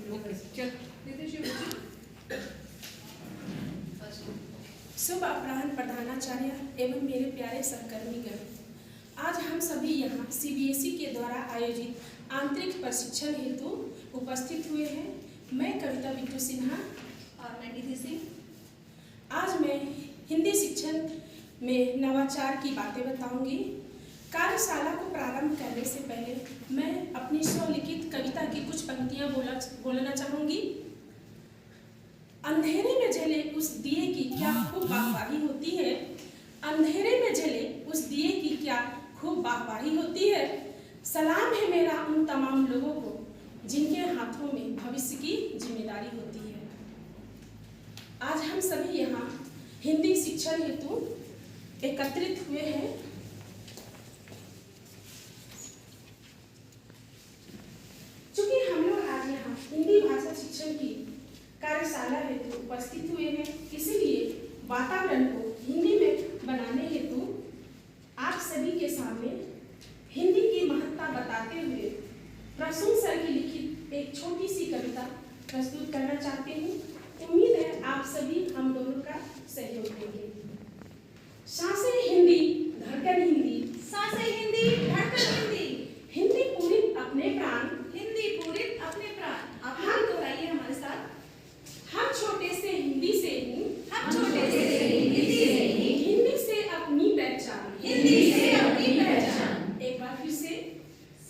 शुभ अपराह्न प्रधानाचार्य एवं मेरे प्यारे सहकर्मीगण, आज हम सभी यहाँ सीबीएसई के द्वारा आयोजित आंतरिक प्रशिक्षण हेतु उपस्थित हुए हैं। मैं कविता बिट्टू सिन्हा और मैं निधि सिंह। आज मैं हिंदी शिक्षण में नवाचार की बातें बताऊंगी। कार्यशाला को प्रारंभ करने से पहले मैं अपनी स्वलिखित कविता की कुछ पंक्तियां बोलना चाहूंगी। अंधेरे में जले उस दिए की क्या खूब बागबानी होती है, अंधेरे में जले उस दिए की क्या खूब बागबानी होती है। सलाम है मेरा उन तमाम लोगों को जिनके हाथों में भविष्य की जिम्मेदारी होती है। आज हम सभी यहाँ हिंदी शिक्षण हेतु एकत्रित हुए हैं। चूंकि हम लोग आज यहाँ हिंदी भाषा शिक्षण की कार्यशाला हेतु उपस्थित हुए हैं, इसीलिए वातावरण को हिंदी में बनाने हेतु आप सभी के सामने हिंदी की महत्ता बताते हुए प्रसून सर की लिखित एक छोटी सी कविता प्रस्तुत करना चाहती हूँ। उम्मीद है आप सभी हम दोनों का सहयोग देंगे। सांसें हिंदी धड़कन हिंदी, सांसें हिंदी धड़कन हिंदी, हिंदी पूरी अपने प्राण, हिंदी पूरी अपने प्राण। आप हम दोहराइए हमारे साथ। हम छोटे से हिंदी से ही, हम छोटे से हिंदी से ही, हिंदी से अपनी पहचान, हिंदी से अपनी पहचान। एक बार फिर से,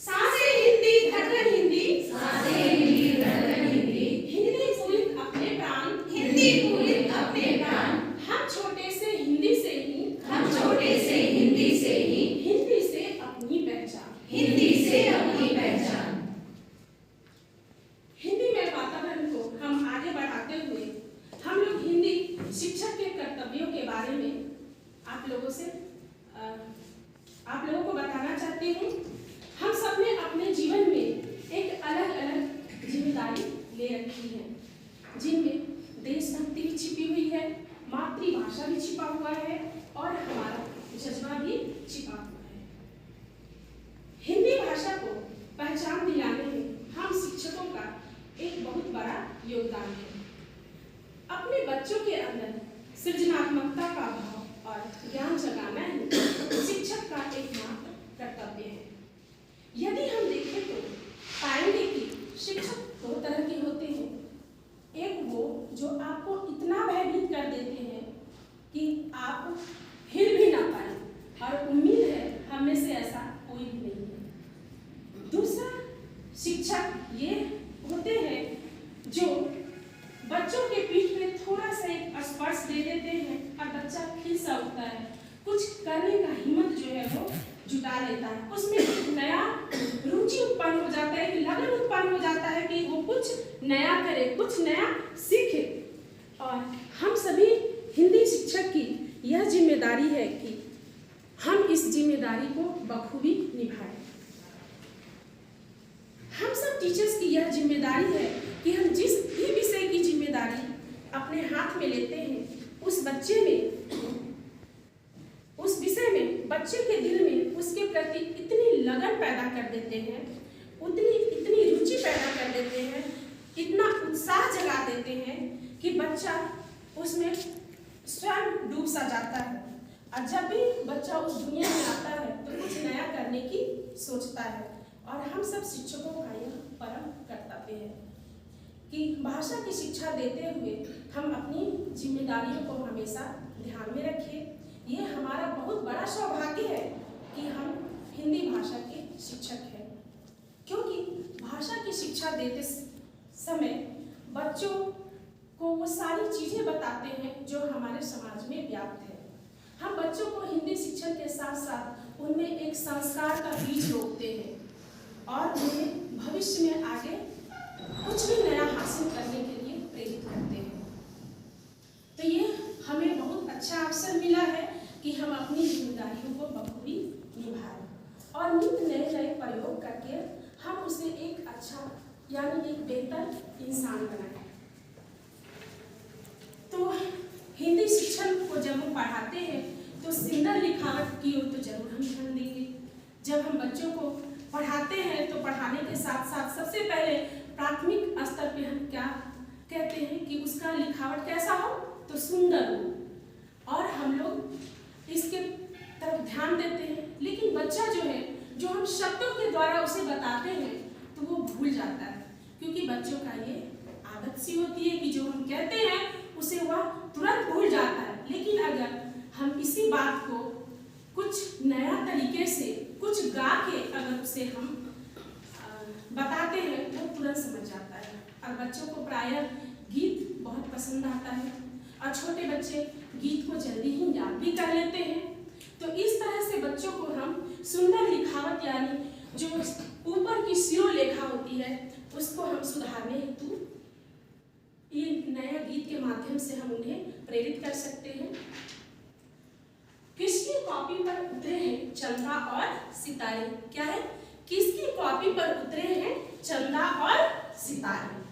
सांसें हिंदी धड़कन हिंदी, सांसें हिंदी धड़कन हिंदी, हिंदी पूरी अपने प्राण, हिंदी पूरी अपने प्राण। हम छोटे से हिंदी से ही, हम छोटे से हिंदी से ही, हिंदी से अपनी पहचान, हिंदी से अपनी पहचान। हिंदी में वातावरण को हम आगे बढ़ाते हुए हम लोग हिंदी शिक्षक के कर्तव्यों के बारे में आप लोगों को बताना चाहती हूँ। हम सब ने अपने जीवन में एक अलग अलग जिम्मेदारी ले रखी है, जिनमें देशभक्ति भी छिपी हुई है, मातृभाषा भी छिपा हुआ है और हमारा जज्बा भी छिपा हुआ है। हिंदी भाषा को पहचान दिलाने में हम शिक्षकों का एक बहुत बड़ा योगदान है। अपने बच्चों के अंदर सृजनात्मकता का भाव और ज्ञान जगाना ही शिक्षक का एकमात्र कर्तव्य है। यदि हम देखें तो पाएंगे कि शिक्षक दो तरह के होते हैं। एक वो जो आपको इतना भयभीत कर देते हैं कि आप हिल भी ना पाए, और उम्मीद है हम में से ऐसा कोई भी नहीं है। दूसरा शिक्षक ये होते हैं जो बच्चों के पीठ में थोड़ा सा एक स्पर्श दे देते हैं और बच्चा खिलसा उठता है, कुछ करने का हिम्मत जो है वो जुटा लेता है, उसमें एक नया रुचि उत्पन्न हो जाता है, एक लगन उत्पन्न हो जाता है कि वो कुछ नया करे, कुछ नया सीखे। और हम सभी हिंदी शिक्षक की यह जिम्मेदारी है कि हम इस जिम्मेदारी को बखूबी निभाएं। हम सब टीचर्स की यह जिम्मेदारी है कि हम जिस भी विषय की जिम्मेदारी अपने हाथ में लेते हैं, उस विषय में बच्चे के दिल में उसके प्रति इतनी लगन पैदा कर देते हैं, इतनी रुचि पैदा कर देते हैं, इतना उत्साह जगा देते हैं कि बच्चा उसमें स्वयं डूब सा जाता है। और जब भी बच्चा उस दुनिया में आता है तो कुछ नया करने की सोचता है। और हम सब शिक्षकों का यह परम कर्तव्य है कि भाषा की शिक्षा देते हुए हम अपनी जिम्मेदारियों को हमेशा ध्यान में रखें। ये हमारा बहुत बड़ा सौभाग्य है कि हम हिंदी भाषा के शिक्षक हैं, क्योंकि भाषा की शिक्षा देते समय बच्चों को वो सारी चीज़ें बताते हैं जो हमारे समाज में व्याप्त है। हम बच्चों को हिंदी शिक्षण के साथ साथ उनमें एक संस्कार का बीज रोपते हैं और उन्हें भविष्य में आगे कुछ भी नया हासिल करने के लिए प्रेरित करते हैं। तो ये हमें बहुत अच्छा अवसर मिला है कि हम अपनी जिम्मेदारियों को बखूबी निभाएं और नित नए नए प्रयोग करके हम उसे एक अच्छा यानी एक बेहतर इंसान बनाएं। तो हिंदी शिक्षण को जब हम पढ़ाते हैं तो सुंदर लिखावट की ओर तो जरूर हम ध्यान देंगे। जब हम बच्चों को पढ़ाते हैं तो पढ़ाने के साथ साथ सबसे पहले प्राथमिक स्तर स्तर पे हम क्या कहते हैं कि उसका लिखावट कैसा हो, तो सुंदर हो, और हम लोग इसके तरफ ध्यान देते हैं। लेकिन बच्चा जो है, जो हम शब्दों के द्वारा उसे बताते हैं तो वो भूल जाता है, क्योंकि बच्चों का ये आदत सी होती है कि जो हम कहते हैं उसे वह तुरंत भूल जाता है। लेकिन अगर हम इसी बात को कुछ नया तरीके से, कुछ गा के अगर उसे हम बताते हैं, वो तुरंत समझ जाता है। और बच्चों को प्रायः गीत बहुत पसंद आता है, और छोटे बच्चे गीत को जल्दी ही याद भी कर लेते हैं। तो इस तरह से बच्चों को हम सुंदर लिखावट, यानी जो ऊपर की शिरोलेखा होती है, उसको हम सुधारने हेतु ये नया गीत के माध्यम से हम उन्हें प्रेरित कर सकते हैं। किसकी कॉपी पर उतरे हैं चंदा और सितारे? क्या है? किसकी कॉपी पर उतरे हैं चंदा और सितारे?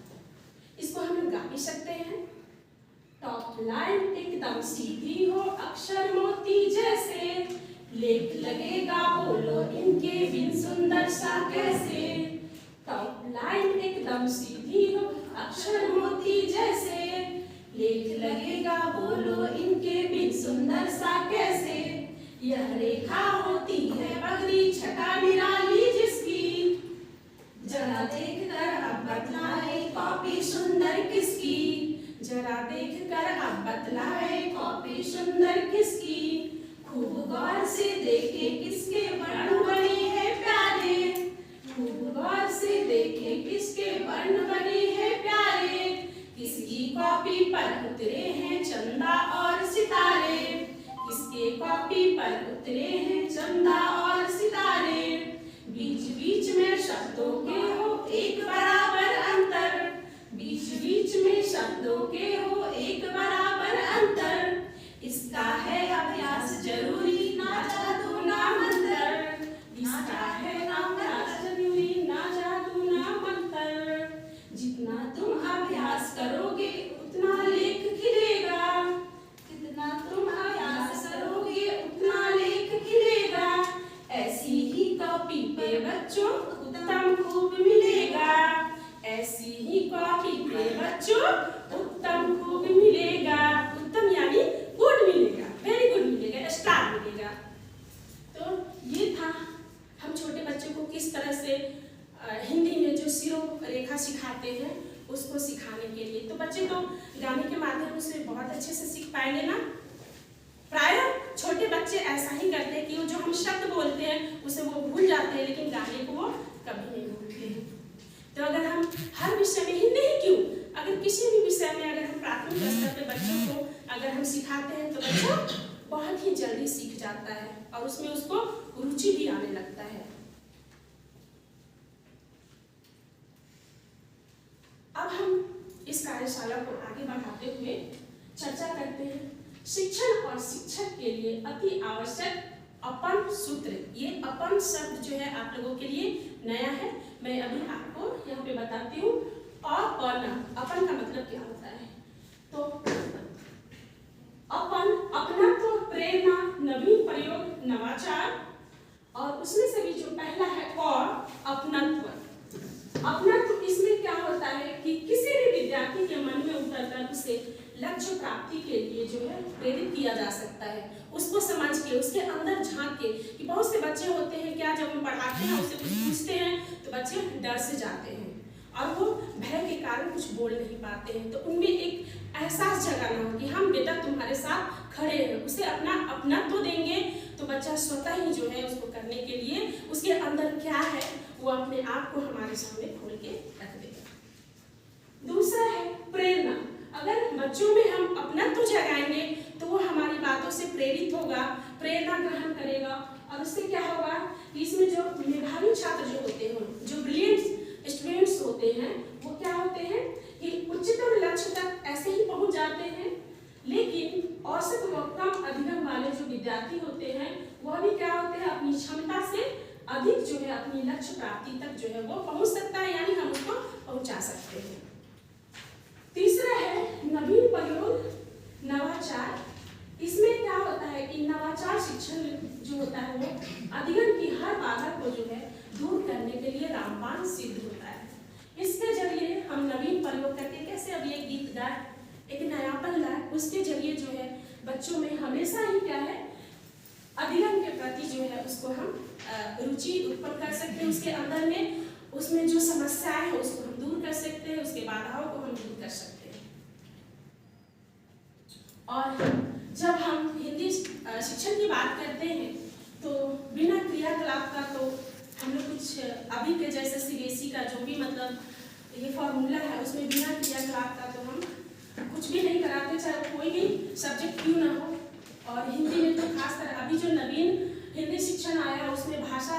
इसको हम गा भी सकते हैं। टॉप लाइन एकदम सीधी हो, अक्षर मोती जैसे, लेख लगेगा बोलो इनके बिन सुंदर सा कैसे। टॉप लाइन एकदम सीधी हो, अक्षर मोती जैसे, लेख लगेगा बोलो इनके बिन सुंदर सा कैसे। यह रेखा होती है बगरी छटा निराली जिसकी, जरा देख कर अब बतलाए कॉपी सुंदर किसकी। जरा देख कर अब बतलाए कॉपी सुंदर किसकी। खूब गौर से देखे किसके वर्ण बने हैं प्यारे। खूब गौर से देखे किसके वर्ण बने हैं प्यारे। किसकी कॉपी पर उतरे हैं चंदा और सितारे। किसके कॉपी पर उतरे हैं चंदा और सितारे। बीच बीच में शब्दों के हो एक बराबर अंतर। बीच बीच में शब्दों के हो एक बराबर अंतर। इसका है अभ्यास जरूरी, ना जादू ना मंत्र। इसका है अभ्यास जरूरी, ना जादू ना मंत्र। जितना तुम अभ्यास करोगे उतना लेख खिलेगा। जितना तुम अभ्यास करोगे उतना लेख खिलेगा। ऐसी ही कॉपी पे बच्चों उत्तम खूब मिलेगा। ऐसी ही कॉपी पे बच्चों उत्तम खूब मिलेगा। उत्तम यानी गुड मिलेगा, वेरी गुड मिलेगा, स्टार मिलेगा। तो ये था हम छोटे बच्चों को किस तरह से हिंदी में जो शिरोरेखा सिखाते हैं उसको सिखाने के लिए। तो बच्चे तो गाने के माध्यम से बहुत अच्छे से सीख पाएंगे ना। प्रायः छोटे बच्चे ऐसा ही करते हैं कि वो जो हम शब्द बोलते हैं उसे वो भूल जाते हैं, लेकिन गाने को वो कभी नहीं भूलते हैं। तो अगर हम हर विषय में, हिंदी ही क्यों, अगर किसी भी विषय में अगर हम प्राथमिक स्तर पे बच्चों को अगर हम सिखाते हैं तो बच्चा बहुत ही जल्दी सीख जाता है और उसमें उसको रुचि भी आने लगता है। अब हम इस कार्यशाला को आगे बढ़ाते हुए चर्चा करते हैं शिक्षण और शिक्षक के लिए अति आवश्यक अपन सूत्र। ये अपन शब्द जो है आप लोगों के लिए नया है, मैं अभी आपको यहाँ पे बताती हूँ। अपन, अपन का मतलब क्या होता है? तो अपन, अपना तो प्रेरणा, नवीन प्रयोग, नवाचार, और उसमें से भी जो पहला है और अपनत्व। अपनत्व इसमें क्या होता है कि किसी भी विद्यार्थी के मन में उतरकर उसे लक्ष्य प्राप्ति के लिए जो है प्रेरित किया जा सकता है। उसको समझ के, उसके अंदर झांक के, कि बहुत से बच्चे होते हैं क्या, जब हम पढ़ाते हैं उससे कुछ पूछते हैं तो बच्चे डर से जाते हैं और वो भय के कारण कुछ बोल नहीं पाते हैं। तो उनमें एक एहसास जगाना हो कि हम बेटा तुम्हारे साथ खड़े हैं, उसे अपना अपनत्व देंगे तो बच्चा स्वतः ही जो है उसको करने के लिए उसके अंदर क्या है वो अपने आप को हमारे सामने खोल के रख देगा। दूसरा है प्रेरणा। अगर बच्चों में हम अपनत्व जगाएंगे तो वो हमारी बातों से प्रेरित होगा, प्रेरणा ग्रहण करेगा, और उससे क्या होगा कि इसमें जो मेधावी छात्र जो होते हैं, जो ब्रिलियंट स्टूडेंट्स होते हैं, वो क्या होते हैं कि उच्चतम लक्ष्य तक ऐसे ही पहुंच जाते हैं। लेकिन औसत व कम अधिगम वाले जो विद्यार्थी होते हैं वह भी क्या होते हैं, अपनी क्षमता से अधिक जो है अपनी लक्ष्य प्राप्ति तक जो है वो पहुंच सकता है, यानी हम उसको पहुंचा सकते हैं। तीसरा है नवीन प्रयोग, नवाचार। इसमें क्या होता है कि नवाचार शिक्षण जो होता है वो अधिगम की हर बाधा को जो है दूर करने के लिए रामबाण सिद्ध होता है। इसके जरिए हम नवीन प्रयोग भी एक गीत गाए, एक नयापन लाए, उसके जरिए जो है बच्चों में हमेशा ही क्या है अध्ययन के प्रति जो है उसको हम रुचि उत्पन्न कर सकते हैं, उसके अंदर में उसमें जो समस्याएं हैं उसको हम दूर कर सकते हैं, उसके बाधाओं को हम दूर कर सकते हैं। और जब हम हिंदी शिक्षण की बात करते हैं तो बिना क्रियाकलाप का तो हम लोग कुछ अभी के जैसे सीबीएसई का जो भी मतलब ये फॉर्मूला है उसमें बिना क्रियाकलाप का तो हम कुछ भी नहीं कराते, चाहे कोई भी सब्जेक्ट क्यों ना हो। और हिंदी में तो खासकर अभी जो नवीन हिंदी शिक्षण आया उसमें भाषा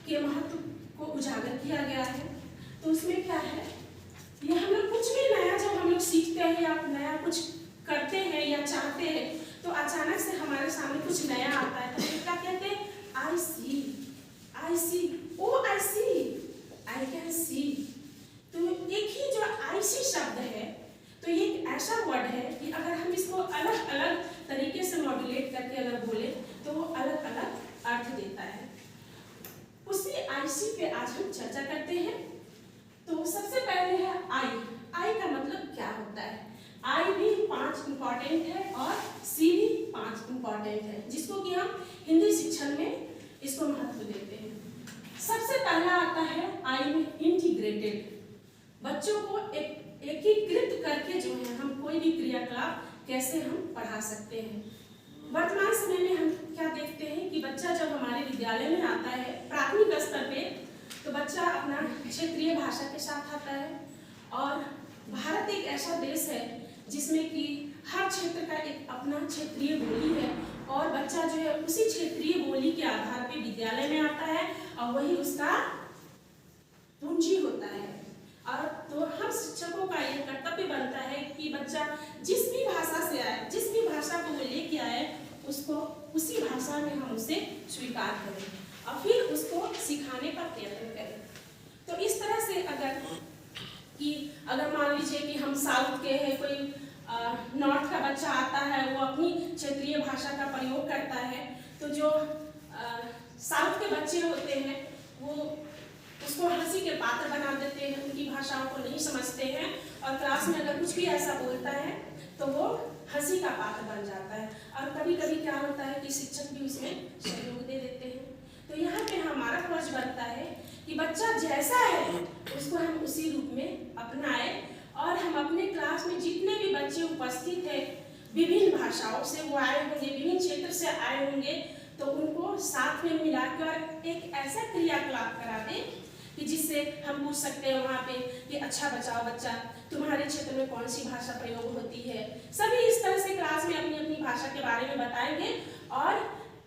के महत्व को उजागर किया गया है। तो उसमें क्या है, ये हम लोग कुछ भी नया जब हम लोग सीखते हैं या नया कुछ करते हैं या चाहते हैं तो अचानक से हमारे सामने कुछ नया आता है, तो क्या कहते हैं, आई सी, ओ आई सी, आई कैन सी। तो एक ही जो आई सी शब्द है तो ये एक ऐसा वर्ड है कि अगर हम इसको अलग अलग तरीके से मॉड्यूलेट करके अगर बोले तो वो अलग अलग अर्थ देता है। उसी आईसी पे आज हम चर्चा करते हैं। तो सबसे पहले है आई का मतलब क्या होता है। आई भी 5 इंपॉर्टेंट है और सी भी 5 इंपॉर्टेंट है, जिसको कि हम हिंदी शिक्षण में इसको महत्व देते हैं। सबसे पहला आता है आई में इंटीग्रेटेड, बच्चों को एकीकृत करके जो है हम कोई भी क्रियाकलाप कैसे हम पढ़ा सकते हैं। वर्तमान समय में हम क्या देखते हैं कि बच्चा जब हमारे विद्यालय में आता है प्राथमिक स्तर पे तो बच्चा अपना क्षेत्रीय भाषा के साथ आता है। और भारत एक ऐसा देश है जिसमें कि हर क्षेत्र का एक अपना क्षेत्रीय बोली है और बच्चा जो है उसी क्षेत्रीय बोली के आधार पे विद्यालय में आता है और वही उसका पूंजी होता है। और तो हम शिक्षकों का यह कर्तव्य बनता है कि बच्चा जिस भी भाषा से आए, जिस भी भाषा को वो लेके आए, उसको उसी भाषा में हम उसे स्वीकार करें और फिर उसको सिखाने का प्रयत्न करें। तो इस तरह से अगर मान लीजिए कि हम साउथ के हैं, कोई नॉर्थ का बच्चा आता है, वो अपनी क्षेत्रीय भाषा का प्रयोग करता है, तो जो साउथ के बच्चे होते हैं वो उसको हंसी के पात्र बना देते हैं, उनकी भाषाओं को नहीं समझते हैं और क्लास में अगर कुछ भी ऐसा बोलता है तो वो हंसी का पात्र बन जाता है। और कभी कभी क्या होता है कि शिक्षक भी उसमें सहयोग दे देते हैं। तो यहाँ पे हमारा फर्ज बनता है कि बच्चा जैसा है उसको हम उसी रूप में अपनाएं और हम अपने क्लास में जितने भी बच्चे उपस्थित हैं विभिन्न भाषाओं से वो आए होंगे, विभिन्न क्षेत्र से आए होंगे, तो उनको साथ में मिलाकर एक ऐसा क्रियाकलाप करा दें कि जिससे हम पूछ सकते हैं वहाँ पे कि अच्छा बचाओ बच्चा, तुम्हारे क्षेत्र में कौन सी भाषा प्रयोग होती है। सभी इस तरह से क्लास में अपनी अपनी भाषा के बारे में बताएंगे और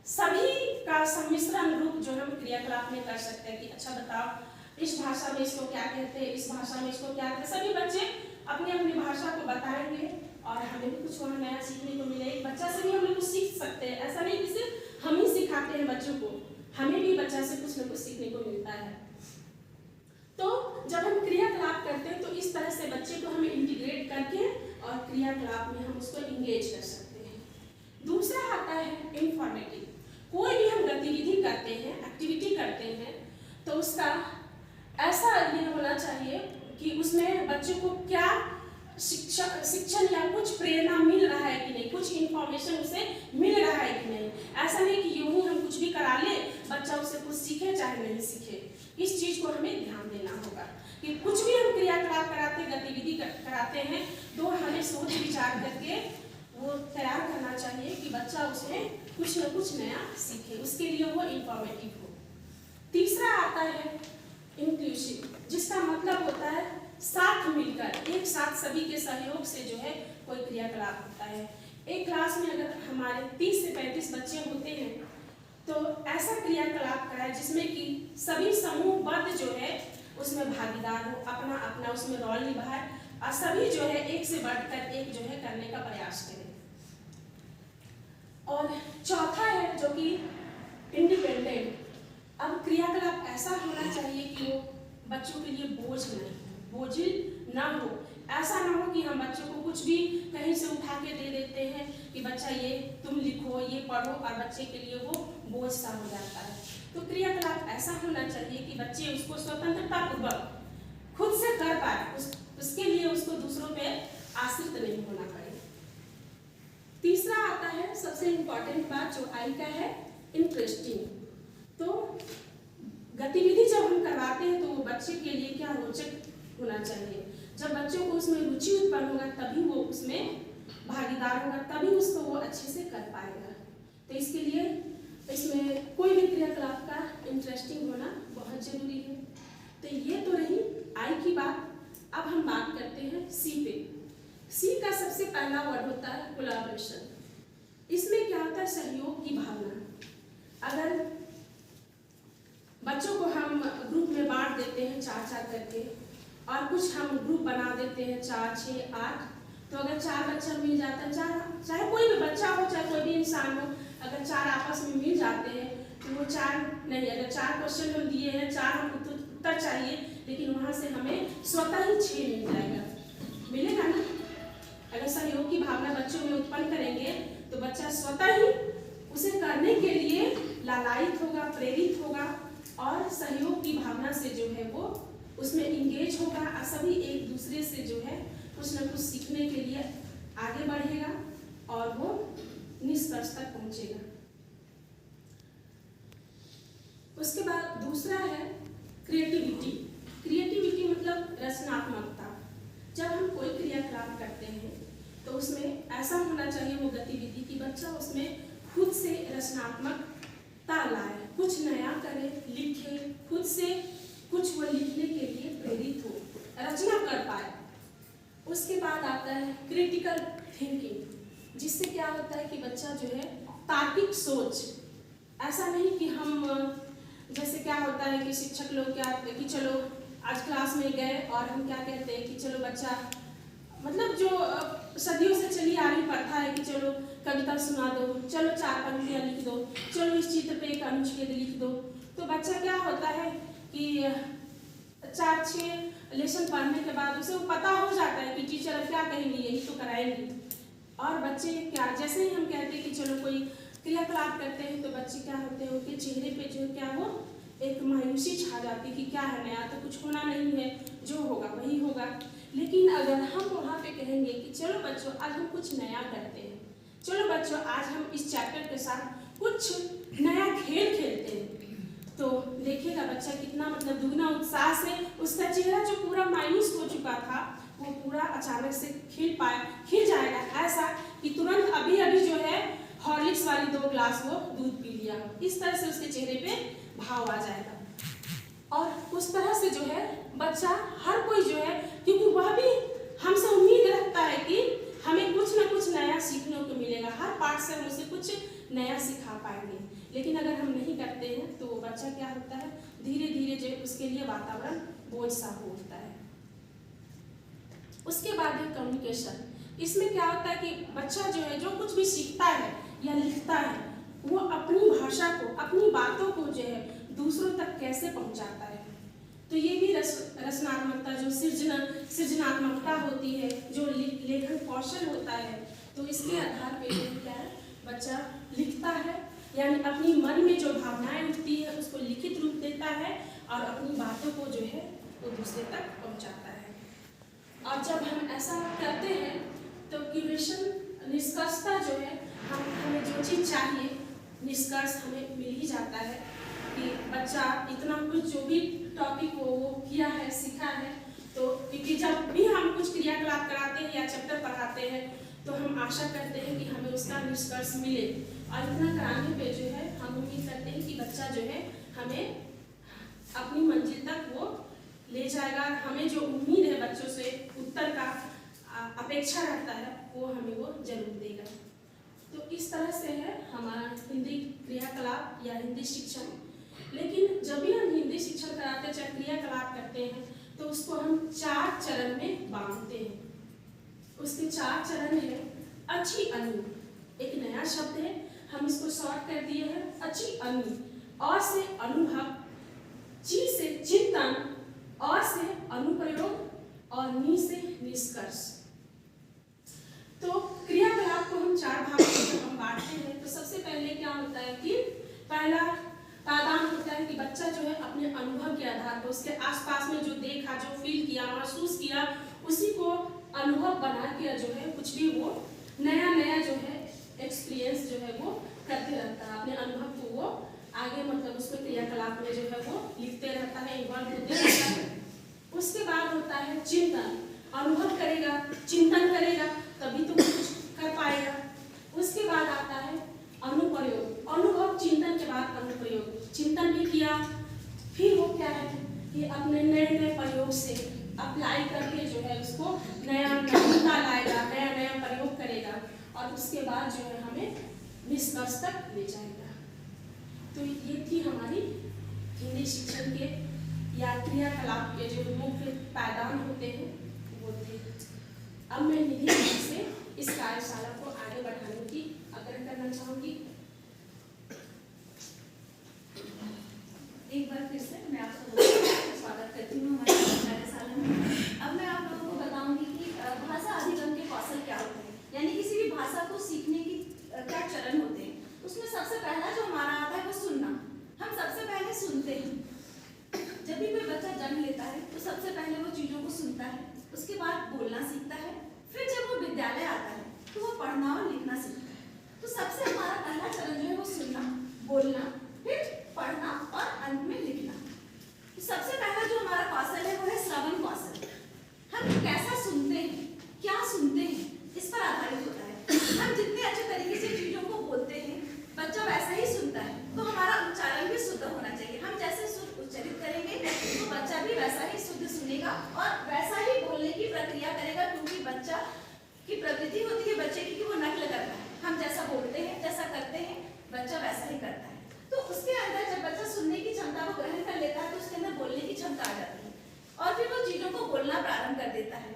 सभी का सम्मिश्रण रूप जो हम क्रियाकलाप में कर सकते हैं कि अच्छा बताओ इस भाषा में इसको क्या कहते हैं, इस भाषा में इसको क्या कहते हैं। सभी बच्चे अपनी अपनी भाषा को बताएंगे और हमें भी कुछ वहाँ नया सीखने को मिलेगा। बच्चा से भी हम लोग कुछ सीख सकते हैं, ऐसा नहीं कि सिर्फ हम ही सिखाते हैं बच्चों को, हमें भी बच्चा से कुछ न कुछ सीखने को मिलता है। तो जब हम क्रियाकलाप करते हैं तो इस तरह से बच्चे को हमें इंटीग्रेट करके और क्रियाकलाप में हम उसको इंगेज कर सकते हैं। दूसरा आता है इंफॉर्मेटिव। कोई भी हम गतिविधि करते हैं, एक्टिविटी करते हैं, तो उसका ऐसा ये होना चाहिए कि उसमें बच्चे को क्या शिक्षण या कुछ प्रेरणा मिल रहा है कि नहीं, कुछ इंफॉर्मेशन उसे मिल रहा है कि नहीं। ऐसा नहीं कि यूं ही हम कुछ भी करा ले, बच्चा उससे कुछ सीखे चाहे नहीं सीखे। इस चीज को हमें ध्यान देना होगा कि कुछ भी हम क्रियाकलाप कराते, गतिविधि कराते हैं तो हमें सोच विचार करके वो तैयार करना चाहिए कि बच्चा उसमें कुछ न कुछ नया सीखे, उसके लिए वो इंफॉर्मेटिव हो। तीसरा आता है इंक्लूसिव, जिसका मतलब होता है साथ मिलकर, एक साथ सभी के सहयोग से जो है कोई क्रियाकलाप होता है। एक क्लास में अगर हमारे 30 से 35 बच्चे होते हैं तो ऐसा क्रियाकलाप कराए जिसमें कि सभी समूहबद्ध जो है उसमें भागीदार हो, अपना अपना उसमें रोल निभाए और सभी जो है एक से बढ़कर एक जो है करने का प्रयास करें। और चौथा है जो कि इंडिपेंडेंट। अब क्रियाकलाप ऐसा होना चाहिए कि वो बच्चों के लिए बोझिल ना हो। ऐसा ना हो कि हम बच्चों को कुछ भी कहीं से उठा के दे देते हैं कि बच्चा ये तुम लिखो, ये पढ़ो, और बच्चे के लिए वो बोझ सा हो जाता है। तो क्रियाकलाप ऐसा होना चाहिए कि बच्चे उसको स्वतंत्रता पूर्वक खुद से कर पाए, उसके लिए उसको दूसरों पे आई क्या है, इंटरेस्टिंग। तो गतिविधि जब हम करवाते हैं तो वो बच्चे के लिए क्या रोचक होना चाहिए। जब बच्चों को उसमें रुचि उत्पन्न होगा तभी वो उसमें भागीदार होगा, तभी उसको वो अच्छे से कर पाएगा। तो इसके लिए इसमें कोई भी क्रियाकलाप का इंटरेस्टिंग होना बहुत जरूरी है। तो ये तो रही आई की बात। अब हम बात करते हैं सी पे। सी का सबसे पहला वर्ड होता है कोलैबोरेशन। इसमें क्या होता है, सहयोग की भावना। अगर बच्चों को हम ग्रुप में बांट देते हैं 4-4 करके, और कुछ हम ग्रुप बना देते हैं 4, 6, 8, तो अगर 4 बच्चा मिल जाता है, चाहे कोई भी बच्चा हो चाहे कोई भी इंसान हो, अगर 4 आपस में मिल जाते हैं तो वो 4 नहीं, अगर 4 क्वेश्चन हम दिए हैं, 4 हमको उत्तर चाहिए, लेकिन वहाँ से हमें स्वतः ही 6 मिल जाएगा, मिलेगा ना। अगर सहयोग की भावना बच्चों में उत्पन्न करेंगे तो बच्चा स्वतः ही उसे करने के लिए लालायित होगा, प्रेरित होगा, और सहयोग की भावना से जो है वो उसमें इंगेज होगा, और सभी एक दूसरे से जो है कुछ न कुछ सीखने के लिए आगे बढ़ेगा और वो निष्कर्ष तक पहुंचेगा। उसके बाद दूसरा है क्रिएटिविटी। क्रिएटिविटी मतलब रचनात्मकता। जब हम कोई क्रियाकलाप करते हैं तो उसमें ऐसा होना चाहिए वो गतिविधि कि बच्चा उसमें खुद से रचनात्मकता लाए, कुछ नया करे, लिखे, खुद से कुछ वो लिखने के लिए प्रेरित हो, रचना कर पाए। उसके बाद आता है क्रिटिकल थिंकिंग, जिससे क्या होता है कि बच्चा जो है तार्किक सोच, ऐसा नहीं कि हम जैसे क्या होता है कि शिक्षक लोग क्या कि चलो आज क्लास में गए और हम क्या कहते हैं कि चलो बच्चा, मतलब जो सदियों से चली आ रही प्रथा है कि चलो कविता सुना दो, चलो 4 पंक्तियाँ लिख दो, चलो इस चित्र पे एक अनुच्छेद लिख दो। तो बच्चा क्या होता है कि 4-6 लेसन पढ़ने के बाद उसे वो पता हो जाता है कि टीचर अब क्या कहेंगे, यही तो कराएंगे। और बच्चे क्या, जैसे ही हम कहते हैं कि चलो कोई क्रियाकलाप करते हैं तो बच्चे क्या होते हैं, उनके चेहरे पे जो क्या वो एक मायूसी छा जाती है कि क्या है, नया तो कुछ होना नहीं है, जो होगा वही होगा। लेकिन अगर हम वहाँ पे कहेंगे कि चलो बच्चों आज हम कुछ नया करते हैं, चलो बच्चों आज हम इस चैप्टर के साथ कुछ नया खेल खेलते हैं, तो देखिएगा बच्चा कितना मतलब दुगना उत्साह से उसका चेहरा जो पूरा मायूस हो चुका था वो पूरा अचानक से खिल जाएगा, ऐसा कि तुरंत अभी अभी जो है हॉर्लिक्स वाली 2 ग्लास वो दूध पी लिया, इस तरह से उसके चेहरे पे भाव आ जाएगा। और उस तरह से जो है बच्चा, हर कोई जो है, क्योंकि वह भी हमसे उम्मीद रखता है कि हमें कुछ ना कुछ नया सीखने को मिलेगा, हर पाठ से हम उसे कुछ नया सिखा पाएंगे। लेकिन अगर हम नहीं करते हैं तो बच्चा क्या होता है, धीरे धीरे जो उसके लिए वातावरण बोझ सा हो उठता है। उसके बाद है कम्युनिकेशन। इसमें क्या होता है कि बच्चा जो है जो कुछ भी सीखता है या लिखता है वो अपनी भाषा को, अपनी बातों को जो है दूसरों तक कैसे पहुंचाता है। तो ये भी रचनात्मकता, जो सृजनात्मकता होती है, जो लेखन कौशल होता है, तो इसके आधार पे क्या है बच्चा लिखता है, यानी अपनी मन में जो भावनाएं उठती है उसको लिखित रूप देता है और अपनी बातों को जो है वो दूसरे तक पहुंचाता है। और जब हम ऐसा करते हैं तो क्यूरेशन, निष्कर्षता जो है, हमें जो चीज़ चाहिए निष्कर्ष हमें मिल ही जाता है कि बच्चा इतना कुछ जो भी टॉपिक वो किया है, सीखा है। तो क्योंकि जब भी हम कुछ क्रियाकलाप कराते हैं या चैप्टर पढ़ाते हैं तो हम आशा करते हैं कि हमें उसका निष्कर्ष मिले, और इतना कराने पे जो है हम उम्मीद करते हैं कि बच्चा जो है हमें अपनी मंजिल तक वो ले जाएगा। हमें जो उम्मीद है बच्चों से, उत्तर का अपेक्षा रहता है, वो हमें वो जरूर देगा। तो इस तरह से है हमारा हिंदी क्रियाकलाप या हिंदी शिक्षण। लेकिन जब भी हम हिंदी शिक्षण कराते हैं, चाहे क्रियाकलाप करते हैं, तो उसको हम 4 चरण में बांटते हैं। उसके 4 चरण है अच्छी अनु, एक नया शब्द है, हम इसको शॉर्ट कर दिए हैं अच्छी अनु। और से अनुभव, ची से चिंतन, और से अनुप्रयोग, और नी से निष्कर्ष। तो क्रियाकलाप को हम 4 भागों में हम बांटते हैं। तो सबसे पहले क्या होता है कि पहला पादान होता है कि बच्चा जो है अपने अनुभव के आधार पर उसके आसपास में जो देखा, जो फील किया, महसूस किया, उसी को अनुभव बना के जो है कुछ भी वो नया जो है एक्सपीरियंस जो है वो करते रहता है, अपने अनुभव को वो आगे मतलब उसमें क्रियाकलाप में जो है वो लिखते रहता है, इन्वॉल्व होते रहता है। उसके बाद होता है चिंतन। अनुभव करेगा, चिंतन करेगा, तभी तो कुछ कर पाएगा। उसके बाद आता है अनुप्रयोग। अनुभव चिंतन के बाद अनुप्रयोग। चिंतन भी किया, फिर वो क्या है कि अपने नए नए प्रयोग से अप्लाई करके जो है उसको नया नवीनता लाएगा, नया नया प्रयोग करेगा और उसके बाद जो है हमें निष्कर्ष तक ले जाएगा। तो ये थी हमारी हिंदी शिक्षण के या क्रियाकलाप के जो मुख्य पायदान होते हैं वो थे। अब मैं निधि से इस कार्यशाला को आगे बढ़ाने की आग्रह करना चाहूंगी। एक बार फिर से मैं आप सबका स्वागत करती हूँ हमारे कार्यशाला में। अब मैं आप लोगों को बताऊंगी कि भाषा अधिगम के कौशल क्या होते हैं, यानी किसी भी भाषा को सीखने की क्या चरण होते हैं। उसमें सबसे पहला जो हमारा आता है वो सुनना। हम सबसे पहले सुनते हैं। जब भी कोई बच्चा जन्म लेता है तो सबसे पहले वो चीज़ों को सुनता है, उसके बाद बोलना सीखता है, फिर जब वो विद्यालय आता है तो वो पढ़ना और लिखना सीखता है। तो सबसे हमारा पहला चरण जो है वो सुनना, बोलना, फिर पढ़ना और अंत में लिखना। तो सबसे पहला जो हमारा कौशल है वो है श्रवण कौशल। हम कैसा सुनते हैं, क्या सुनते हैं, इस पर आधारित होता है। हम जितने अच्छे तरीके से चीज़ों को बोलते हैं बच्चा वैसा ही सुनता है। तो हमारा उच्चारण भी शुद्ध होना चाहिए। हम जैसे शुद्ध उच्चारित करेंगे तो बच्चा भी वैसा ही शुद्ध सुनेगा और वैसा ही बोलने की प्रक्रिया करेगा, क्योंकि बच्चा की प्रवृत्ति होती है बच्चे की कि वो नकल करता है। हम जैसा बोलते हैं, जैसा करते हैं, बच्चा वैसा ही करता है। तो उसके अंदर जब बच्चा सुनने की क्षमता को ग्रहण कर लेता है तो उसके अंदर बोलने की क्षमता आ जाती है और फिर वो चीज़ों को बोलना प्रारंभ कर देता है।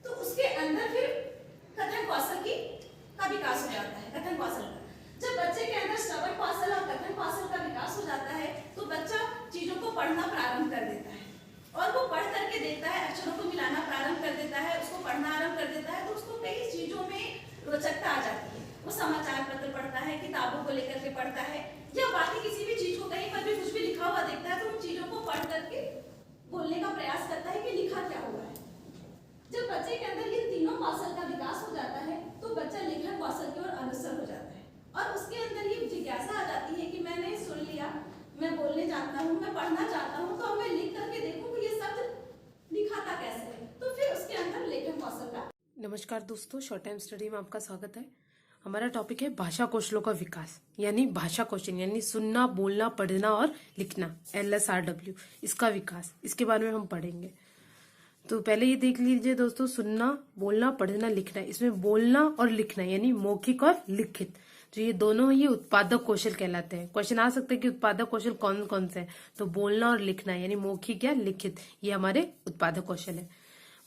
तो उसके अंदर फिर कथन कौशल का विकास हो जाता है। कथन कौशल का जब बच्चे के अंदर श्रवण कौशल और कथन कौशल का विकास हो जाता है तो बच्चा चीज़ों को पढ़ना प्रारंभ कर देता है और वो पढ़ करके देखता है, अक्षरों को मिलाना प्रारंभ कर देता है, उसको पढ़ना आरंभ कर देता है। तो उसको कई चीज़ों में रोचकता आ जाती है। वो समाचार पत्र पढ़ता है, किताबों को लेकर के पढ़ता है या बाकी किसी भी चीज़ को कहीं पर भी कुछ भी लिखा हुआ देखता है तो उन चीज़ों को पढ़ करके बोलने का प्रयास करता है कि लिखा क्या हुआ है। जब बच्चे के अंदर ये तीनों कौशल का विकास हो जाता है तो बच्चा लेखन कौशल की ओर अग्रसर हो जाता है और उसके अंदर ये जिज्ञासा आ जाती है कि मैंने सुन लिया, मैं बोलने जानता हूँ, मैं पढ़ना चाहता हूँ, तो अब मैं लिख करके देखूँ कि ये शब्द लिखा था कैसे है। तो फिर उसके अंदर लेखन कौशल का। नमस्कार दोस्तों, शॉर्ट टाइम स्टडी में आपका स्वागत है। हमारा टॉपिक है भाषा कौशलों का विकास, यानी भाषा कौशल यानी सुनना, बोलना, पढ़ना और लिखना, LSRW, इसका विकास, इसके बारे में हम पढ़ेंगे। तो पहले ये देख लीजिए दोस्तों, सुनना, बोलना, पढ़ना, लिखना। इसमें बोलना और लिखना यानी मौखिक और लिखित, जो ये दोनों ही उत्पादक कौशल कहलाते हैं। क्वेश्चन आ सकते हैं कि उत्पादक कौशल कौन कौन से हैं, तो बोलना और लिखना यानी मौखिक या लिखित, ये हमारे उत्पादक कौशल है।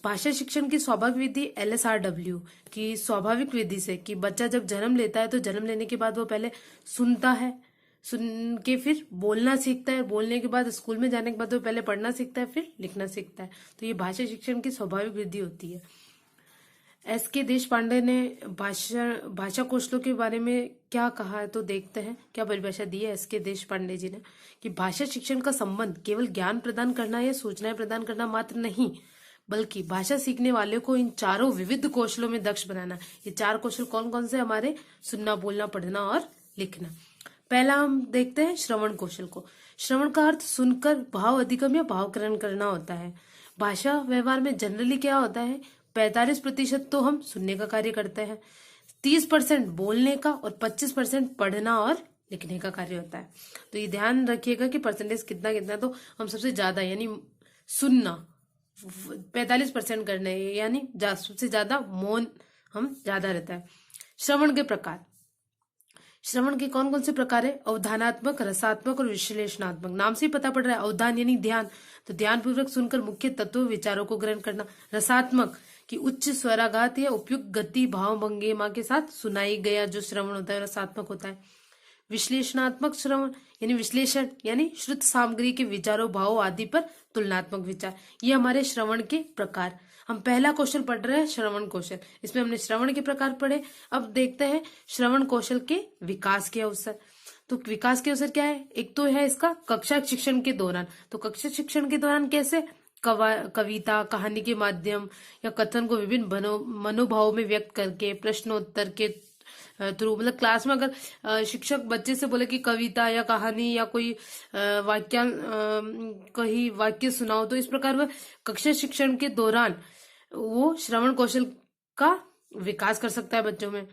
भाषा शिक्षण की स्वाभाविक विधि LSRW की स्वाभाविक विधि से कि बच्चा जब जन्म लेता है तो जन्म लेने के बाद वो पहले सुनता है, सुन के फिर बोलना सीखता है, बोलने के बाद स्कूल में जाने के बाद वो पहले पढ़ना सीखता है, फिर लिखना सीखता है। तो ये भाषा शिक्षण की स्वाभाविक वृद्धि होती है। SK देशपांडे ने भाषा कौशलों के बारे में क्या कहा है, तो देखते हैं क्या परिभाषा दी है SK देशपांडे जी ने। कि भाषा शिक्षण का संबंध केवल ज्ञान प्रदान करना या सूचनाएं प्रदान करना मात्र नहीं, बल्कि भाषा सीखने वाले को इन चारों विविध कौशलों में दक्ष बनाना। ये चार कौशल कौन कौन से हमारे? सुनना, बोलना, पढ़ना और लिखना। पहला हम देखते हैं श्रवण कौशल को। श्रवण का अर्थ सुनकर भाव अधिगम या भावग्रहण करना होता है। भाषा व्यवहार में जनरली क्या होता है, 45% तो हम सुनने का कार्य करते हैं, 30% बोलने का और 25% पढ़ना और लिखने का कार्य होता है। तो ये ध्यान रखिएगा कि परसेंटेज कितना कितना, तो हम सबसे ज्यादा यानी सुनना 45% करना है, यानी सबसे ज्यादा मौन हम ज्यादा रहता है। श्रवण के प्रकार, श्रवण के कौन कौन से प्रकार है? अवधानात्मक, रसात्मक और विश्लेषणात्मक। नाम से ही पता पड़ रहा है, अवधान यानी ध्यान, तो ध्यान पूर्वक सुनकर मुख्य तत्व विचारों को ग्रहण करना। रसात्मक कि उच्च स्वराघात या उपयुक्त गति भाव भंगिमा के साथ सुनाई गया जो श्रवण होता है रसात्मक होता है। विश्लेषणात्मक श्रवण यानी विश्लेषण यानी श्रुत सामग्री के विचारों भाव आदि पर तुलनात्मक विचार। ये हमारे श्रवण के प्रकार। हम पहला कौशल पढ़ रहे हैं श्रवण कौशल, इसमें हमने श्रवण के प्रकार पढ़े। अब देखते हैं श्रवण कौशल के विकास के अवसर। तो विकास के अवसर क्या है? एक तो है इसका कक्षा शिक्षण के दौरान। तो कक्षा शिक्षण के दौरान कैसे? कविता, कहानी के माध्यम या कथन को विभिन्न मनोभावों में व्यक्त करके, प्रश्नोत्तर के थ्रू, मतलब क्लास में अगर शिक्षक बच्चे से बोले कि कविता या कहानी या कोई कहीं वाक्य सुनाओ, तो इस प्रकार वह कक्षा शिक्षण के दौरान वो श्रवण कौशल का विकास कर सकता है बच्चों में।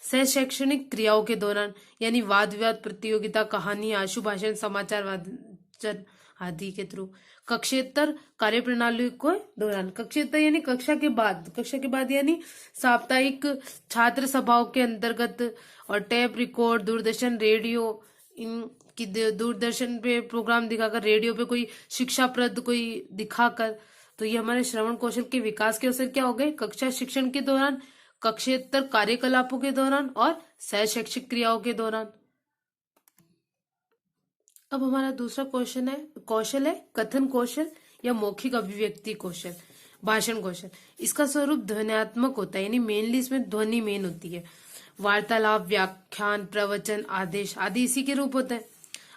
सह शैक्षणिक क्रियाओं के दौरान, यानी वाद विवाद प्रतियोगिता, कहानी, आशु भाषण, समाचार वाचन आदि के थ्रू। कक्षेतर कार्य प्रणाली के दौरान, कक्षेतर यानी कक्षा के बाद यानी साप्ताहिक छात्र सभाओं के अंतर्गत, और टेप रिकॉर्ड, दूरदर्शन, रेडियो, इनकी दूरदर्शन पे प्रोग्राम दिखाकर, रेडियो पे कोई शिक्षाप्रद कोई दिखाकर, तो ये हमारे श्रवण कौशल के विकास के अवसर क्या हो गए? कक्षा शिक्षण के दौरान, कक्षेतर कार्यकलापों के दौरान और सह शैक्षिक क्रियाओं के दौरान। अब हमारा दूसरा कौशल है कथन कौशल या मौखिक अभिव्यक्ति कौशल, भाषण कौशल। इसका स्वरूप ध्वन्यात्मक होता है, यानी मेनली इसमें ध्वनि मेन होती है। वार्तालाप, व्याख्यान, प्रवचन, आदेश आदि इसी के रूप होते हैं।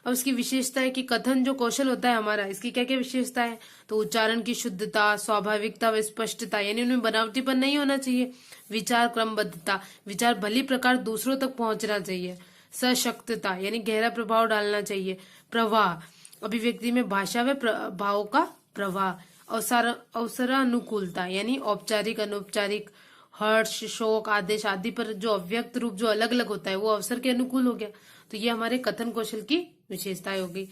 अब इसकी विशेषता है कि कथन जो कौशल होता है हमारा, इसकी क्या क्या विशेषता है? तो उच्चारण की शुद्धता, स्वाभाविकता व स्पष्टता, यानी उनमें बनावटीपन नहीं होना चाहिए। विचार क्रमबद्धता, विचार भली प्रकार दूसरों तक पहुंचना चाहिए। सशक्तता, यानी गहरा प्रभाव डालना चाहिए। प्रवाह, अभिव्यक्ति में भाषा व भावों का प्रवाह। अवसरानुकूलता, यानी औपचारिक, अनौपचारिक, हर्ष, शोक, आदेश आदि पर जो अव्यक्त रूप जो अलग अलग होता है वो अवसर के अनुकूल हो गया। तो ये हमारे कथन कौशल की विशेषताएं हो गई।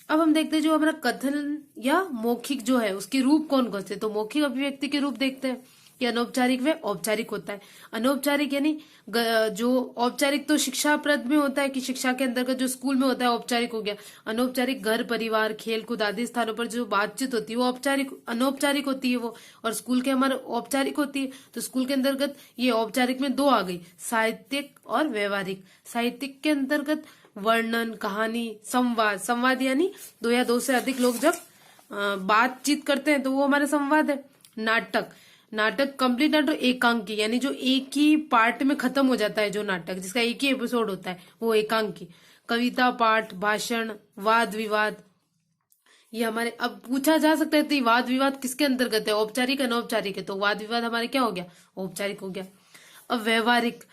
अब हम देखते हैं जो हमारा कथन या मौखिक जो है उसके रूप कौन कौन से। तो मौखिक अभिव्यक्ति के रूप देखते हैं कि अनौपचारिक व औपचारिक होता है। अनौपचारिक यानी जो औपचारिक तो शिक्षाप्रद में होता है कि शिक्षा के अंतर्गत जो स्कूल में होता है औपचारिक हो गया। अनौपचारिक घर, परिवार, खेल कूद आदि स्थानों पर जो बातचीत होती है वो अनौपचारिक होती है वो, और स्कूल के हमारे औपचारिक होती है। तो स्कूल के अंतर्गत ये औपचारिक में दो आ गई, साहित्यिक और व्यवहारिक। साहित्यिक के अंतर्गत वर्णन, कहानी, संवाद यानी दो या दो से अधिक लोग जब बातचीत करते हैं तो वो हमारा संवाद है। नाटक कंप्लीट नाटक एकांकी, यानी जो एक ही पार्ट में खत्म हो जाता है, जो नाटक जिसका एक ही एपिसोड होता है वो एकांकी। कविता, पाठ, भाषण, वाद विवाद, ये हमारे अब पूछा जा सकता है तो वाद विवाद किसके अंतर्गत है? औपचारिक अनौपचारिक है, तो वाद विवाद हमारे क्या हो गया? औपचारिक हो गया। अब व्यवहारिक,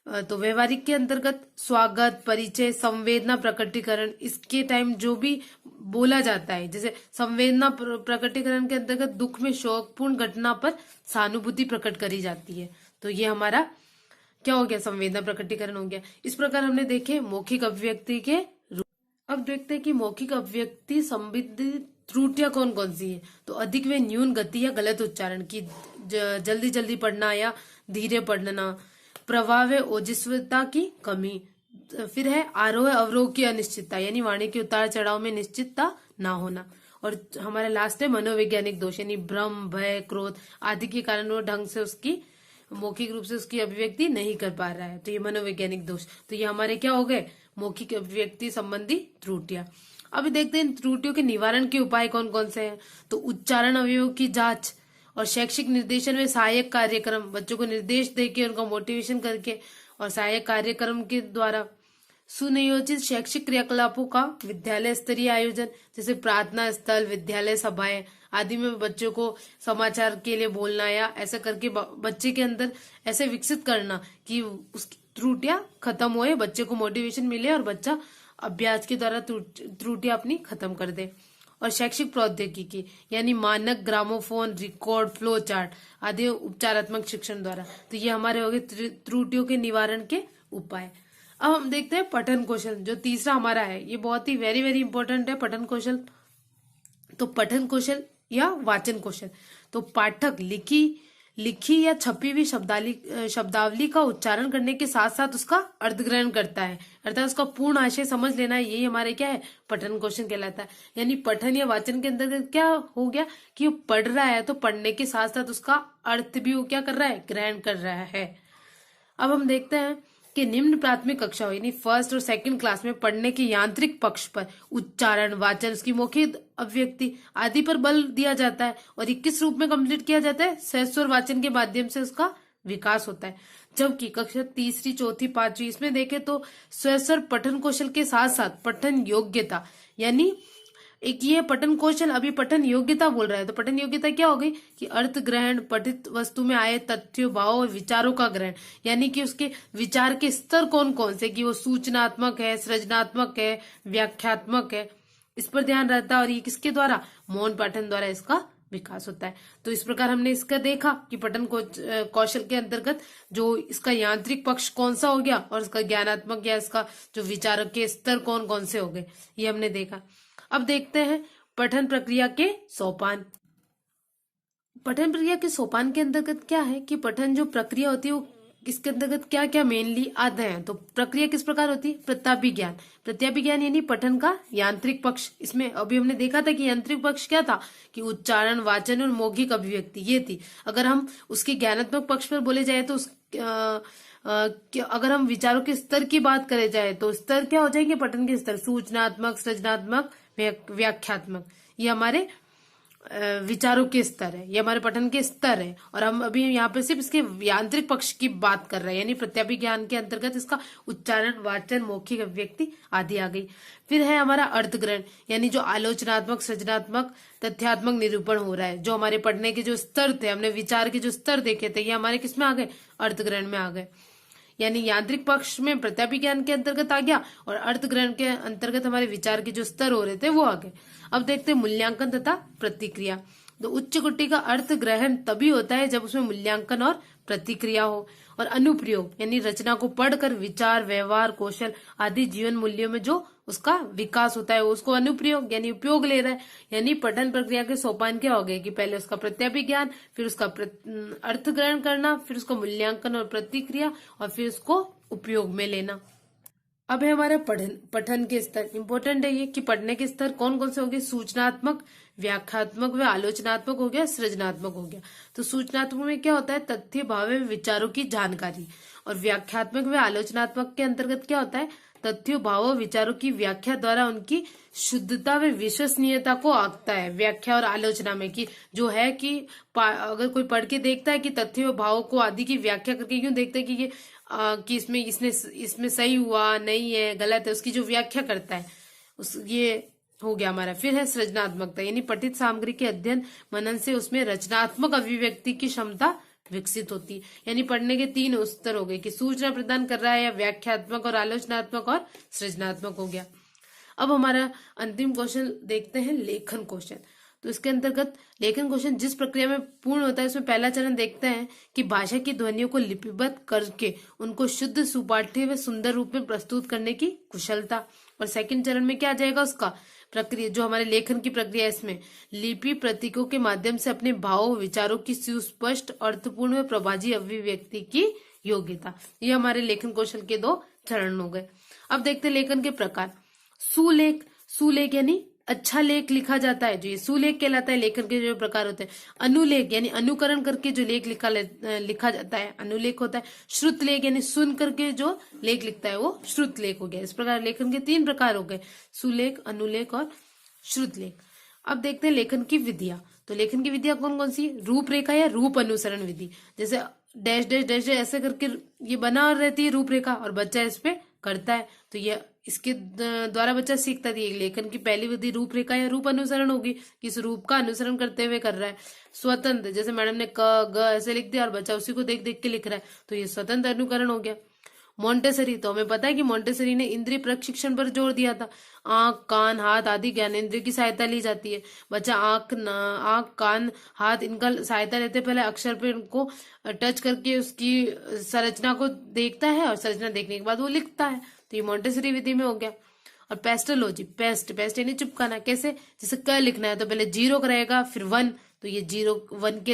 तो व्यवहारिक के अंतर्गत स्वागत, परिचय, संवेदना प्रकटीकरण, इसके टाइम जो भी बोला जाता है, जैसे संवेदना प्रकटीकरण के अंतर्गत दुख में शोकपूर्ण घटना पर सहानुभूति प्रकट करी जाती है। तो ये हमारा क्या हो गया? संवेदना प्रकटीकरण हो गया। इस प्रकार हमने देखे मौखिक अभिव्यक्ति के रूप। अब देखते हैं कि मौखिक अभिव्यक्ति संबंधी त्रुटियां कौन कौन सी है। तो अधिक व न्यून गति या गलत उच्चारण की, जल्दी जल्दी पढ़ना या धीरे पढ़ना, प्रवाह व ओजस्वता की कमी, फिर है आरोह अवरोह की अनिश्चितता, यानी वाणी के उतार चढ़ाव में निश्चितता ना होना, और हमारा लास्ट है मनोवैज्ञानिक दोष, यानी भ्रम, भय, क्रोध आदि के कारण वो ढंग से उसकी मौखिक रूप से उसकी अभिव्यक्ति नहीं कर पा रहा है, तो ये मनोवैज्ञानिक दोष। तो ये हमारे क्या हो गए? मौखिक अभिव्यक्ति संबंधी त्रुटियां। अभी देखते हैं त्रुटियों के निवारण के उपाय कौन कौन से हैं। तो उच्चारण अवयवों की जांच और शैक्षिक निर्देशन में सहायक कार्यक्रम, बच्चों को निर्देश देके उनका मोटिवेशन करके और सहायक कार्यक्रम के द्वारा सुनियोजित शैक्षिक क्रियाकलापों का विद्यालय स्तरीय आयोजन, जैसे प्रार्थना स्थल, विद्यालय सभाएं आदि में बच्चों को समाचार के लिए बोलना या ऐसा करके बच्चे के अंदर ऐसे विकसित करना कि उसकी त्रुटियां खत्म होए, बच्चे को मोटिवेशन मिले और बच्चा अभ्यास के द्वारा त्रुटियां अपनी खत्म कर दे। और शैक्षिक प्रौद्योगिकी यानी मानक, ग्रामोफोन, रिकॉर्ड, फ्लो चार्ट आदि उपचारात्मक शिक्षण द्वारा। तो ये हमारे हो गए त्रुटियों के निवारण के उपाय। अब हम देखते हैं पठन कौशल, जो तीसरा हमारा है। ये बहुत ही वेरी वेरी इंपॉर्टेंट है पठन कौशल। तो पठन कौशल या वाचन कौशल, तो पाठक लिखी या छपी हुई शब्दावली का उच्चारण करने के साथ साथ उसका अर्थ ग्रहण करता है, अर्थात उसका पूर्ण आशय समझ लेना है, यही हमारे क्या है? पठन कौशल कहलाता है। यानी पठन या वाचन के अंतर्गत क्या हो गया कि वो पढ़ रहा है तो पढ़ने के साथ साथ उसका अर्थ भी वो क्या कर रहा है? ग्रहण कर रहा है। अब हम देखते हैं कि निम्न प्राथमिक कक्षा यानी फर्स्ट और सेकंड क्लास में पढ़ने के यांत्रिक पक्ष पर उच्चारण, वाचन, उसकी मौखिक अभिव्यक्ति आदि पर बल दिया जाता है और 21 रूप में कंप्लीट किया जाता है। सहस्वर वाचन के माध्यम से उसका विकास होता है। जबकि कक्षा तीसरी, चौथी, पांचवी इसमें देखें तो सहस्वर पठन कौशल के साथ साथ पठन योग्यता यानी एक ये पठन कौशल, अभी पठन योग्यता बोल रहा है, तो पठन योग्यता क्या हो गई कि अर्थ ग्रहण, पठित वस्तु में आए तथ्यों, भावों और विचारों का ग्रहण, यानी कि उसके विचार के स्तर कौन कौन से, कि वो सूचनात्मक है, सृजनात्मक है, व्याख्यात्मक है, इस पर ध्यान रहता है। और ये किसके द्वारा, मौन पाठन द्वारा इसका विकास होता है। तो इस प्रकार हमने इसका देखा कि पठन कौशल के अंतर्गत जो इसका यांत्रिक पक्ष कौन सा हो गया और इसका ज्ञानात्मक या इसका जो विचारक के स्तर कौन कौन से हो गए, ये हमने देखा। अब देखते हैं पठन प्रक्रिया के सोपान। पठन प्रक्रिया के सोपान के अंतर्गत क्या है कि पठन जो प्रक्रिया होती है वो इसके अंतर्गत क्या क्या मेनली आते हैं। तो प्रक्रिया किस प्रकार होती है, प्रत्याभिज्ञान। प्रत्याभिज्ञान यानी पठन का यांत्रिक पक्ष। इसमें अभी हमने देखा था कि यांत्रिक पक्ष क्या था कि उच्चारण, वाचन और मौखिक अभिव्यक्ति ये थी। अगर हम उसके ज्ञानात्मक पक्ष पर बोले जाए तो अगर हम विचारों के स्तर की बात करे जाए तो स्तर क्या हो जाएंगे, पठन के स्तर सूचनात्मक, सृजनात्मक, व्याख्यात्मक, ये हमारे विचारों के स्तर है, ये हमारे पठन के स्तर है। और हम अभी यहाँ पे सिर्फ इसके यांत्रिक पक्ष की बात कर रहे हैं, यानी प्रत्याभिज्ञान के अंतर्गत इसका उच्चारण, वाचन, मौखिक अभिव्यक्ति आदि आ गई। फिर है हमारा अर्थग्रहण, यानी जो आलोचनात्मक, सृजनात्मक, तथ्यात्मक निरूपण हो रहा है। जो हमारे पढ़ने के जो स्तर थे, हमने विचार के जो स्तर देखे थे, ये हमारे किस में आ गए, अर्थग्रहण में आ गए। यानी यांत्रिक पक्ष में प्रत्याभिज्ञान के अंतर्गत आ गया और अर्थग्रहण के अंतर्गत हमारे विचार के जो स्तर हो रहे थे वो आ गए। अब देखते हैं मूल्यांकन तथा प्रतिक्रिया। तो उच्च कोटि का अर्थ ग्रहण तभी होता है जब उसमें मूल्यांकन और प्रतिक्रिया हो। और अनुप्रयोग यानी रचना को पढ़कर विचार, व्यवहार, कौशल आदि जीवन मूल्यों में जो उसका विकास होता है उसको अनुप्रयोग यानी उपयोग ले रहा है। यानी पठन प्रक्रिया के सोपान क्या हो गए कि पहले उसका प्रत्याभिज्ञान, फिर उसका अर्थ ग्रहण करना, फिर उसका मूल्यांकन और प्रतिक्रिया, और फिर उसको उपयोग में लेना। अब है हमारा पठन के स्तर। इंपॉर्टेंट है ये कि पढ़ने के स्तर कौन कौन से हो गए, सूचनात्मक, व्याख्यात्मक व आलोचनात्मक हो गया, सृजनात्मक हो गया। तो सूचनात्मक में क्या होता है, तथ्य, भाव, विचारों की जानकारी। और व्याख्यात्मक व आलोचनात्मक के अंतर्गत क्या होता है, तथ्यों, भावों, विचारों की व्याख्या द्वारा उनकी शुद्धता व विश्वसनीयता को आंकता है। व्याख्या और आलोचना में कि जो है कि अगर कोई पढ़ के देखता है कि तथ्यों, भावों को आदि की व्याख्या करके क्यों देखता है कि ये कि इसमें सही हुआ, नहीं है, गलत है, उसकी जो व्याख्या करता है ये हो गया हमारा। फिर है सृजनात्मकता, यानी पठित सामग्री के अध्ययन मनन से उसमें रचनात्मक अभिव्यक्ति की क्षमता विकसित होती है। यानी पढ़ने के 3 स्तर हो गए कि सूचना प्रदान कर रहा है, या व्याख्यात्मक और आलोचनात्मक और सृजनात्मक हो गया। अब हमारा अंतिम क्वेश्चन देखते हैं, लेखन कौशल। तो इसके अंतर्गत लेखन कौशल जिस प्रक्रिया में पूर्ण होता है उसमें पहला चरण देखते हैं कि भाषा की ध्वनियों को लिपिबद्ध करके उनको शुद्ध, सुपाठ्य व सुंदर रूप में प्रस्तुत करने की कुशलता। और सेकंड चरण में क्या आ जाएगा, उसका प्रक्रिया जो हमारे लेखन की प्रक्रिया, इसमें लिपि प्रतीकों के माध्यम से अपने भावों, विचारों की सुस्पष्ट, अर्थपूर्ण व प्रभावी अभिव्यक्ति की योग्यता। ये हमारे लेखन कौशल के 2 चरण हो गए। अब देखते हैं लेखन के प्रकार। सुलेख यानी अच्छा लेख लिखा जाता है, जो ये सुलेख कहलाता है। लेखन के जो प्रकार होते हैं, अनुलेख यानी अनुकरण करके जो लेख लिखा जाता है, अनुलेख होता है। श्रुतलेख यानी सुन करके जो लेख लिखता है वो श्रुतलेख हो गया। इस प्रकार लेखन के 3 प्रकार हो गए, सुलेख, अनुलेख और श्रुतलेख। अब देखते हैं लेखन की विधियां। तो लेखन की विधियां कौन कौन सी, रूपरेखा या रूप अनुसरण विधि। जैसे डैश डैश डैश ऐसे करके ये बना रहती है रूपरेखा और बच्चा इस पे करता है, तो ये इसके द्वारा बच्चा सीखता है। लेखन की पहली विधि रूपरेखा या रूप अनुसरण होगी, किस रूप का अनुसरण करते हुए कर रहा है। स्वतंत्र, जैसे मैडम ने क, ग ऐसे लिख दिया और बच्चा उसी को देख देख के लिख रहा है, तो ये स्वतंत्र अनुकरण हो गया। मोंटेसरी, तो हमें पता है कि मोंटेसरी ने इंद्रिय प्रशिक्षण पर जोर दिया था। आंख, कान, हाथ आदि ज्ञानेंद्रिय की सहायता ली जाती है। बच्चा आंख, कान, हाथ इनका सहायता लेते पहले अक्षर पे उनको टच करके उसकी संरचना को देखता है और संरचना देखने के बाद वो लिखता है। तो ये मोंटेसरी विधि में हो गया। और पेस्टोलॉजी, पेस्ट यानी चिपकाना। कैसे, जैसे क लिखना है तो पहले 0 रहेगा, फिर 1, तो ये 0 1 के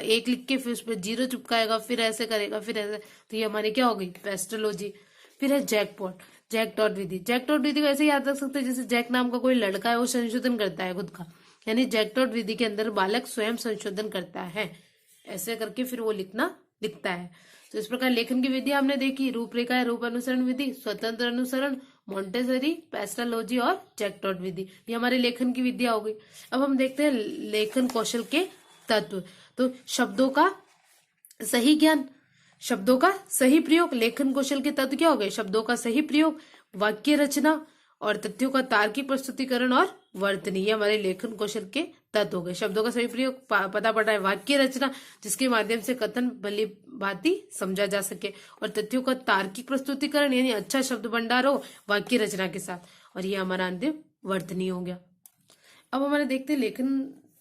1 लिख के फिर उस पर 0 चिपकाएगा, फिर ऐसे करेगा, फिर ऐसे, तो ये हमारी क्या हो गई, पेस्टोलॉजी। फिर है जैकटॉट विधि। जैकटॉट विधि को ऐसे याद रख सकते हैं जैसे जैक नाम का कोई लड़का है, वो संशोधन करता है खुद का, यानी जैकटॉट विधि के अंदर बालक स्वयं संशोधन करता है, ऐसे करके फिर वो लिखता है। तो इस प्रकार लेखन की विधि हमने देखी, रूपरेखा या रूप अनुसरण विधि, स्वतंत्र अनुसरण, मोंटेसरी, पेस्टोलॉजी और जैकटॉट विधि, ये हमारे लेखन की विधियां हो गई। अब हम देखते हैं लेखन कौशल के तत्व। तो शब्दों का सही ज्ञान, शब्दों का सही प्रयोग। लेखन कौशल के तत्व क्या हो गए, शब्दों का सही प्रयोग, वाक्य रचना और तथ्यों का तार्किक प्रस्तुतिकरण और वर्तनी, ये हमारे लेखन कौशल के तत्व हो गए। शब्दों का सही प्रयोग, पता पड़ रहा है वाक्य रचना जिसके माध्यम से कथन भली भांति समझा जा सके, और तथ्यों का तार्किक प्रस्तुतिकरण यानी अच्छा शब्द भंडार हो वाक्य रचना के साथ, और ये हमारा अंतिम वर्तनी हो गया। अब हमारे देखते हैं लेखन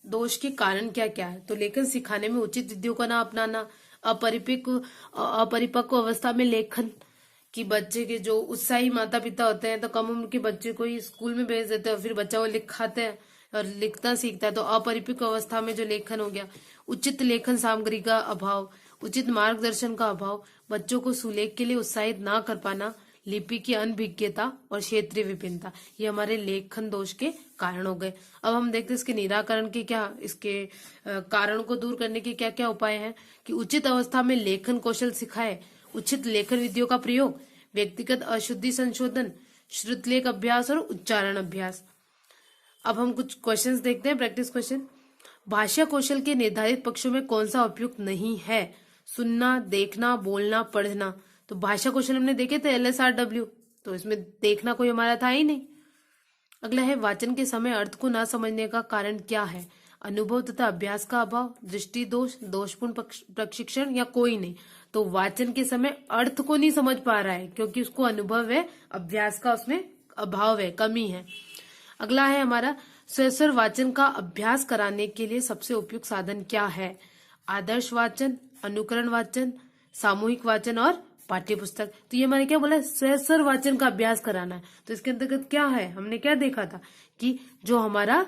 दोष के कारण क्या क्या है। तो लेखन सिखाने में उचित विधियों का ना अपनाना, अपरिपक्व अवस्था में लेखन कि बच्चे के जो उत्साही माता पिता होते हैं तो कम उम्र के बच्चे को ही स्कूल में भेज देते हैं, फिर बच्चा वो लिखाते हैं और लिखना सीखता है, तो अपरिपक्व अवस्था में जो लेखन हो गया। उचित लेखन सामग्री का अभाव, उचित मार्गदर्शन का अभाव, बच्चों को सुलेख के लिए उत्साहित ना कर पाना, लिपि की अनभिज्ञता और क्षेत्रीय विभिन्नता, ये हमारे लेखन दोष के कारण हो गए। अब हम देखते हैं इसके निराकरण के क्या, इसके कारण को दूर करने के क्या क्या उपाय हैं। कि उचित अवस्था में लेखन कौशल सिखाए, उचित लेखन विधियों का प्रयोग, व्यक्तिगत अशुद्धि संशोधन, श्रुतलेख अभ्यास और उच्चारण अभ्यास। अब हम कुछ क्वेश्चंस देखते हैं, प्रैक्टिस क्वेश्चन। भाषा कौशल के निर्धारित पक्षों में कौन सा उपयुक्त नहीं है? सुनना, देखना, बोलना, पढ़ना। तो भाषा कौशल हमने देखे थे LSRW, तो इसमें देखना कोई हमारा था ही नहीं। अगला है वाचन के समय अर्थ को ना समझने का कारण क्या है? अनुभव तथा अभ्यास का अभाव, दृष्टि दोष, दोषपूर्ण प्रशिक्षण या कोई नहीं। तो वाचन के समय अर्थ को नहीं समझ पा रहा है क्योंकि उसको अनुभव है, अभ्यास का उसमें अभाव है, कमी है। अगला है हमारा स्वस्वर वाचन का अभ्यास कराने के लिए सबसे उपयुक्त साधन क्या है? आदर्श वाचन, अनुकरण वाचन, सामूहिक वाचन और पाठ्य पुस्तक। तो ये हमारे क्या बोला, स्वस्वर वाचन का अभ्यास कराना है। तो इसके अंतर्गत क्या है, हमने क्या देखा था कि जो हमारा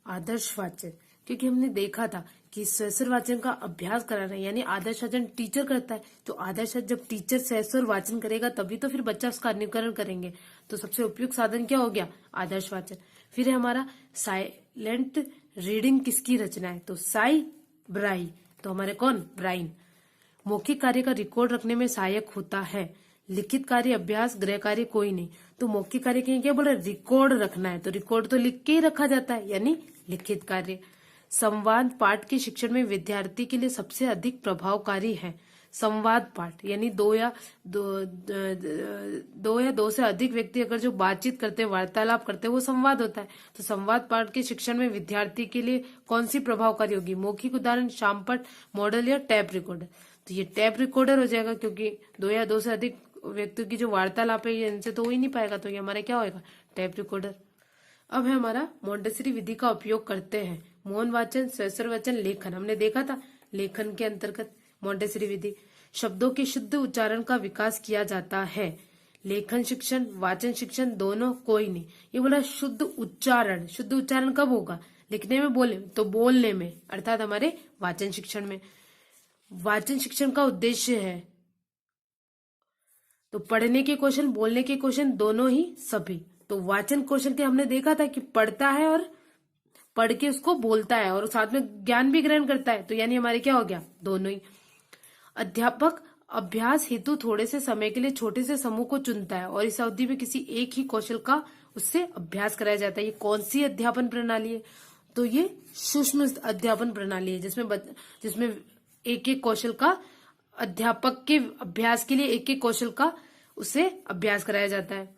आदर्श वाचन, क्योंकि हमने देखा था कि स्वस्वर वाचन का अभ्यास कराना है, यानी आदर्श वाचन टीचर करता है। तो आदर्श जब टीचर स्वस्वर वाचन करेगा तभी तो फिर बच्चा उसका अनुकरण करेंगे। तो सबसे उपयुक्त साधन क्या हो गया, आदर्श वाचन। फिर है हमारा साइलेंट रीडिंग किसकी रचना है? तो साई ब्राई, तो हमारे कौन, ब्राइन। मौखिक कार्य का रिकॉर्ड रखने में सहायक होता है। लिखित कार्य, अभ्यास, गृह कार्य कोई नहीं। तो मौखिक कार्य के क्या बोले, रिकॉर्ड रखना है, तो रिकॉर्ड तो लिख के ही रखा जाता है, यानी लिखित कार्य। संवाद पाठ के शिक्षण में विद्यार्थी के लिए सबसे अधिक प्रभावकारी है। संवाद पाठ यानी दो या दो से अधिक व्यक्ति अगर जो बातचीत करते हैं, वार्तालाप करते हैं, वो संवाद होता है। तो संवाद पाठ के शिक्षण में विद्यार्थी के लिए कौन सी प्रभावकारी होगी? मौखिक उदाहरण, शामपट, मॉडल या टैप रिकॉर्डर। तो ये टैप रिकॉर्डर हो जाएगा क्योंकि दो या दो से अधिक व्यक्तियों की जो वार्तालाप है इनसे तो हो ही नहीं पाएगा, तो ये हमारा क्या होगा, टैप रिकॉर्डर। अब है हमारा मोंटेसरी विधि का उपयोग करते हैं। मौन वाचन, स्वस्वर वाचन, लेखन, हमने देखा था लेखन के अंतर्गत मोंटेसरी विधि। शब्दों के शुद्ध उच्चारण का विकास किया जाता है। लेखन शिक्षण, वाचन शिक्षण दोनों कोई नहीं। ये बोला शुद्ध उच्चारण, शुद्ध उच्चारण कब होगा? लिखने में, बोले तो बोलने में, अर्थात हमारे वाचन शिक्षण में। वाचन शिक्षण का उद्देश्य है तो पढ़ने के क्वेश्चन, बोलने के क्वेश्चन दोनों ही सभी। तो वाचन क्वेश्चन के हमने देखा था कि पढ़ता है और पढ़ के उसको बोलता है और साथ में ज्ञान भी ग्रहण करता है, तो यानी हमारे क्या हो गया, दोनों ही। अध्यापक अभ्यास हेतु थोड़े से समय के लिए छोटे से समूह को चुनता है और इस अवधि में किसी एक ही कौशल का उससे अभ्यास कराया जाता है। ये कौन सी अध्यापन प्रणाली है? तो ये सूक्ष्म अध्यापन प्रणाली है जिसमें एक एक कौशल का अध्यापक के अभ्यास के लिए एक एक कौशल का उसे अभ्यास कराया जाता है।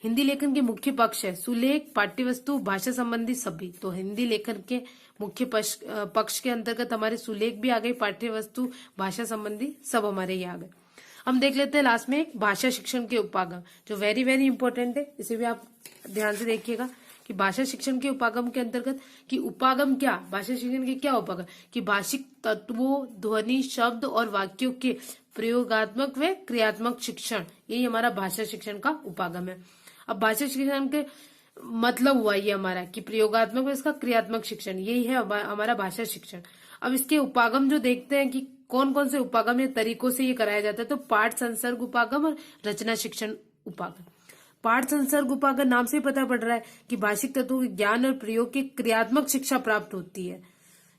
हिंदी लेखन के मुख्य पक्ष है सुलेख, पाठ्यवस्तु, भाषा संबंधी सभी। तो हिंदी लेखन के मुख्य पक्ष के अंतर्गत हमारे सुलेख भी आ गए, पाठ्यवस्तु, भाषा संबंधी सब हमारे ये आ गए। हम देख लेते हैं लास्ट में एक भाषा शिक्षण के उपागम, जो वेरी वेरी इंपॉर्टेंट है, इसे भी आप ध्यान से देखिएगा कि भाषा शिक्षण के उपागम के अंतर्गत कि उपागम क्या, भाषा शिक्षण के क्या उपागम, कि भाषिक तत्वों, ध्वनि, शब्द और वाक्यों के प्रयोगात्मक व क्रियात्मक शिक्षण, यही हमारा भाषा शिक्षण का उपागम है। अब भाषा शिक्षण के मतलब हुआ ये हमारा कि प्रयोगात्मक व इसका क्रियात्मक शिक्षण, यही है हमारा भाषा शिक्षण। अब इसके उपागम जो देखते हैं कि कौन कौन से उपागम या तरीकों से ये कराया जाता है, तो पाठ संसर्ग उपागम और रचना शिक्षण उपागम। पाठ संसर्ग उपागम नाम से ही पता पड़ रहा है कि भाषिक तत्वों के ज्ञान और प्रयोग की क्रियात्मक शिक्षा प्राप्त होती है,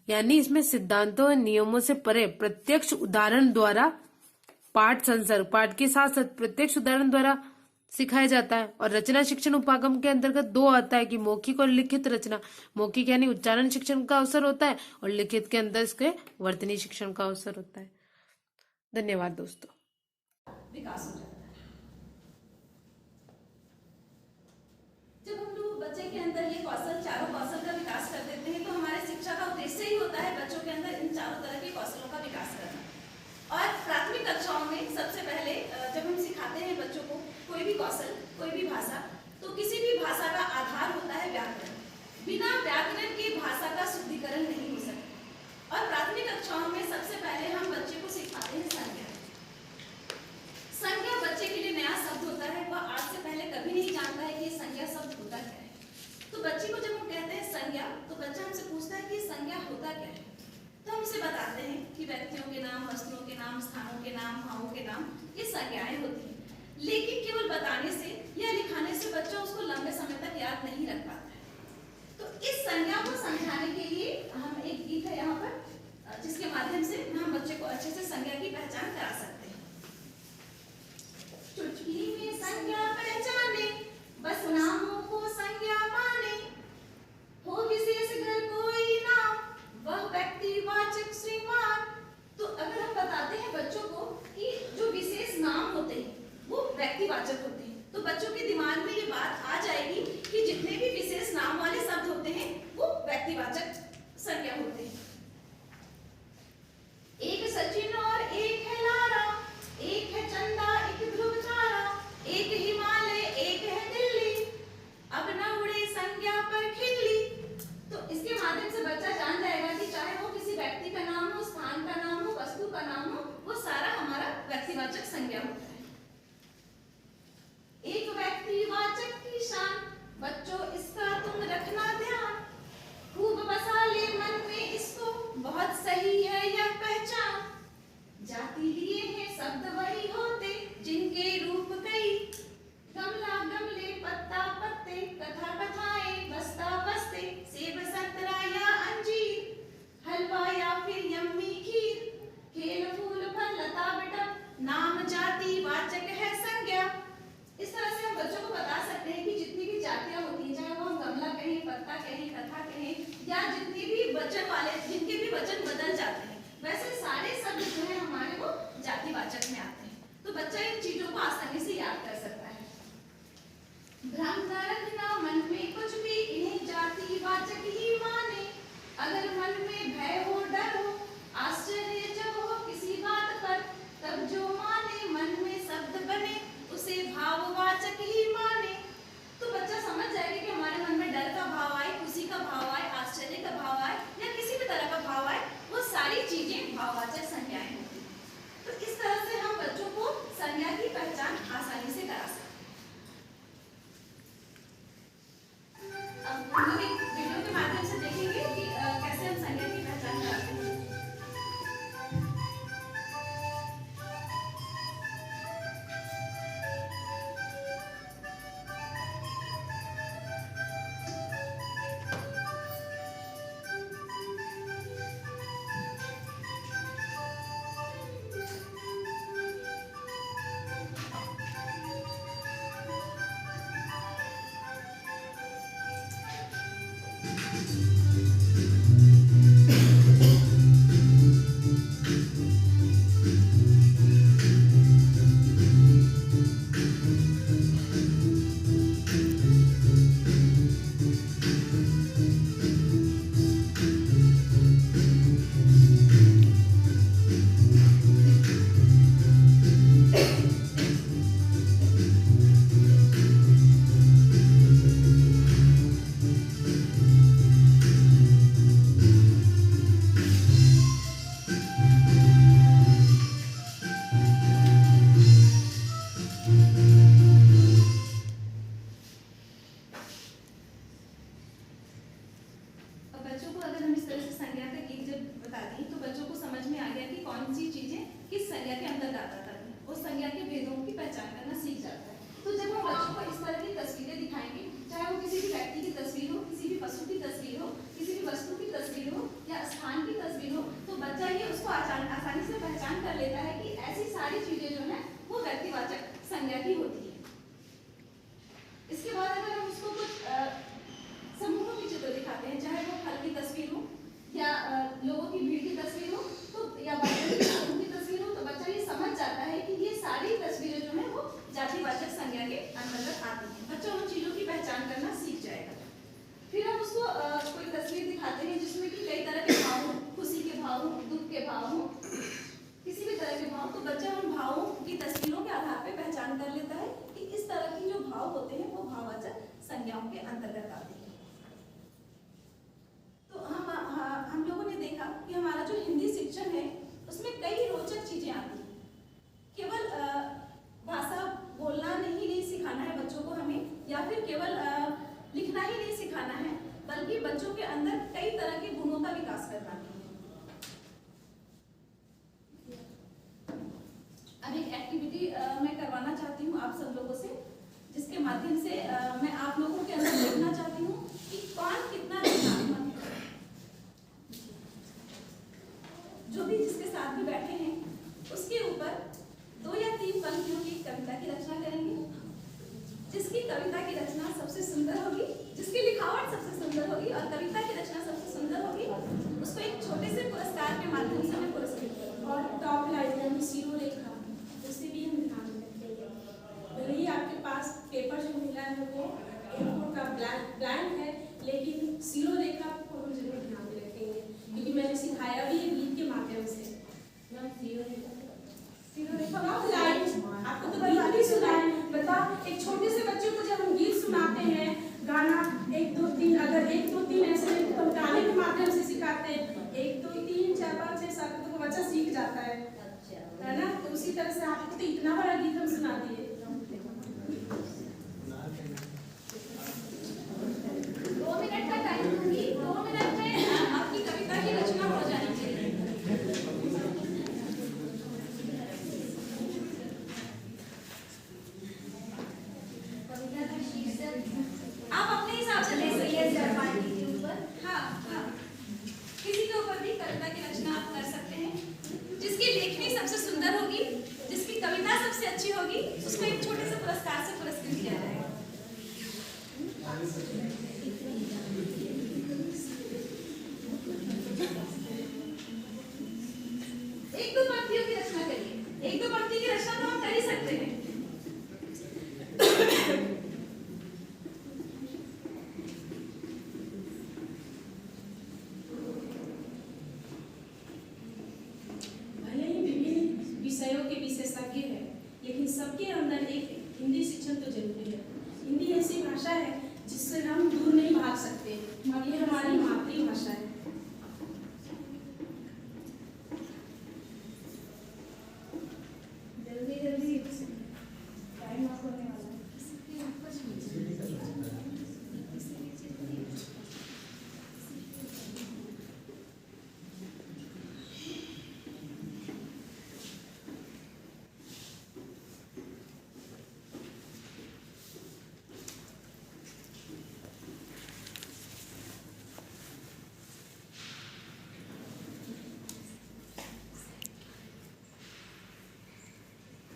यानी इसमें सिद्धांतों और नियमों से परे प्रत्यक्ष उदाहरण द्वारा पाठ संसर्ग, पाठ के साथ साथ प्रत्यक्ष उदाहरण द्वारा सिखाया जाता है। और रचना शिक्षण उपागम के अंतर्गत दो आता है कि मौखिक और लिखित रचना। मौखिक यानी उच्चारण शिक्षण का अवसर होता है और लिखित के अंदर इसके वर्तनी शिक्षण का अवसर होता है। धन्यवाद दोस्तों। विकास हो जाता है। कौशल के अंदर ये कौशल, चारों कौशल का विकास कर देते हैं। तो हमारे शिक्षा का उद्देश्य ही होता है बच्चों के अंदर इन चारों तरह के कौशलों का विकास करना। और प्राथमिक कक्षाओं में सबसे पहले जब हम सिखाते हैं बच्चों को कोई भी कौशल, कोई भी भाषा, तो किसी भी भाषा का आधार होता है व्याकरण। बिना व्याकरण के भाषा का शुद्धिकरण नहीं हो सकता। और प्राथमिक कक्षाओं में सबसे पहले हम बच्चे को सिखाते हैं संज्ञा। संज्ञा बच्चे के लिए नया शब्द होता है, वह आज से पहले कभी नहीं जानता है कि संज्ञा शब्द होता क्या है। तो बच्चे को जब हम कहते हैं संज्ञा, तो बच्चा हमसे पूछता है कि संज्ञा होता क्या है। तो हम उसे बताते हैं कि व्यक्तियों के नाम, वस्तुओं के नाम, स्थानों के नाम, भावों के नाम, ये संज्ञाएं होती हैं। लेकिन केवल बताने से या लिखाने से बच्चा उसको लंबे समय तक याद नहीं रख पाता है। तो इस संज्ञा को समझाने के लिए हम एक गीत है यहाँ पर, जिसके माध्यम से हम बच्चे को अच्छे से संज्ञा की पहचान करा सकते हैं। चुटकी में संज्ञा पहचाने, बस नामों को संज्ञा माने, हो विशेष घर कोई नाम, वह व्यक्तिवाचक श्रीमान। तो अगर हम बताते हैं बच्चों को कि जो विशेष नाम होते हैं वो व्यक्तिवाचक होते हैं, तो बच्चों के दिमाग में ये बात आ जाएगी कि जितने भी विशेष नाम वाले शब्द होते हैं वो व्यक्तिवाचक संज्ञा होते हैं। एक सचिन और एक है लारा, एक है चंदा, एक ध्रुव तारा, एक हिमालय, एक है दिल्ली, अब न उड़े संज्ञा पर खिल्ली। तो इसके माध्यम से बच्चा जान जाएगा कि चाहे वो किसी व्यक्ति का नाम हो, स्थान का नाम हो, वस्तु का नाम हो, वो सारा हमारा व्यक्तिवाचक संज्ञा होता है। एक व्यक्तिवाचक की शान, बच्चों इसका तुम रखना ध्यान, खूब बसा ले मन में इसको, बहुत सही है यह पहचान। जाति लिए हैं शब्द वही होते, जिनके रूप कई, गमला गमले, पत्ता पत्ते, कथा कथाएं, बस्ता बस्ते, सेब संतरा या अंजीर, हलवा या फिर यम्मी खीर, खेल फूल फल लता बटम, नाम जाति वाचक है संज्ञा। इस तरह से हम बच्चों को बता सकते हैं कि जितनी भी जातियां होती हैं, चाहे वो हम गमला कहें, पत्ता कहें, कथा कहें, या जितने भी वचन वाले, जिनके भी वचन बदल जाते हैं, वैसे सारे शब्द जो है हमारे वो जातिवाचक में आते हैं। तो बच्चा इन चीजों को आसानी से याद कर सकता है। भ्रम न रखना मन में कुछ भी, इन्हें जातिवाचक ही माने, अगर मन में भय हो, डर हो, आश्चर्य जब हो किसी बात पर, तब जो माने मन में शब्द बने, उसे भाववाचक ही माने। तो बच्चा समझ जाएगा कि हमारे मन में डर का भाव आए, खुशी का भाव आए, आश्चर्य का भाव आए, या किसी भी तरह का भाव आए, वो सारी चीजें भाववाचक संज्ञाएं होती हैं। तो इस तरह से हम बच्चों को संज्ञा की पहचान आसानी से करा सकते हैं। अब हम लोग एक वीडियो के माध्यम से देखेंगे कि कैसे हम संज्ञा की पहचान कराते हैं। आसानी से पहचान कर लेता है कि ऐसी सारी चीजें जो है वो व्यक्तिवाचक संज्ञा की होती है। इसके बाद अगर हम उसको कुछ समूहों की चित्र दिखाते हैं, चाहे वो फल की तस्वीर हो या लोगों की भीड़ की तस्वीर हो, तो या समूह की तस्वीर हो, तो बच्चा ये समझ जाता है कि ये सारी तस्वीरें जो है वो जातिवाचक संज्ञा के अंतर्गत आती हैं। भाषाओं के अंतर्गत आती है। तो हम लोगों ने देखा कि हमारा जो हिंदी शिक्षण है उसमें कई रोचक चीजें आती हैं। केवल भाषा बोलना नहीं सिखाना है बच्चों को हमें, या फिर केवल लिखना ही नहीं सिखाना है, बल्कि बच्चों के अंदर कई तरह के गुणों का विकास करना है। अब एक एक्टिविटी मैं करवाना चाहती हूँ आप सब लोगों से, जिसके माध्यम से मैं आप लोगों के अंदर देखना चाहती हूँ कि कौन कितना रचनात्मक है। जो भी जिसके साथ भी बैठे हैं उसके ऊपर 2 या 3 पंक्तियों की कविता की रचना करेंगे। जिसकी कविता की रचना सबसे सुंदर होगी, जिसकी लिखावट सबसे सुंदर होगी और कविता की रचना सबसे सुंदर होगी, उसको एक छोटे से पुरस्कार के माध्यम से मैं पुरस्कृत करूँगी। और टॉप लाइन यानी शिरोरेखा, उससे भी हम ध्यान रखेंगे। भले ही आपके पास पेपर जो मिला है वो A4 का ब्लैंक है, लेकिन शिरोरेखा को हम जरूर ध्यान में रखेंगे, क्योंकि मैंने सिखाया भी है गीत के माध्यम से। आपको तो गीत भी सुनाए, बताओ एक छोटे से बच्चे को जब हम गीत सुनाते हैं, गाना 1 2 3, अगर 1 2 3 ऐसे हम गाने के माध्यम से सिखाते हैं, 1 2 3 4 5 6 7 तो वो बच्चा सीख जाता है ना। तो उसी तरह से आपको तो इतना बड़ा गीत हम सुना दिए। 2 मिनट का टाइम दूंगी, 2 मिनट में आपकी कविता की रचना हो जानी चाहिए। आप अपने हिसाब से ले सकते हैं पार्टी के ऊपर। हाँ, किसी के ऊपर भी कविता की रचना आप कर सकते हैं। जिसकी लेखनी सबसे सुंदर होगी, जिसकी कविता सबसे अच्छी होगी, उसको एक छोटे से पुरस्कार से पुरस्कृत किया जाएगा। एक दो पंक्तियों की रचना करिए। 1 2 पंक्ति की रचना तो आप कर ही सकते हैं। भले ही विभिन्न विषयों के विशेषज्ञ हैं, लेकिन सबके अंदर एक हिंदी शिक्षण तो जरूरी है। हिंदी ऐसी भाषा है जिससे हम दूर नहीं भाग सकते, ये हमारी मातृभाषा है। जल्दी टाइम ऑफ होने वाला है।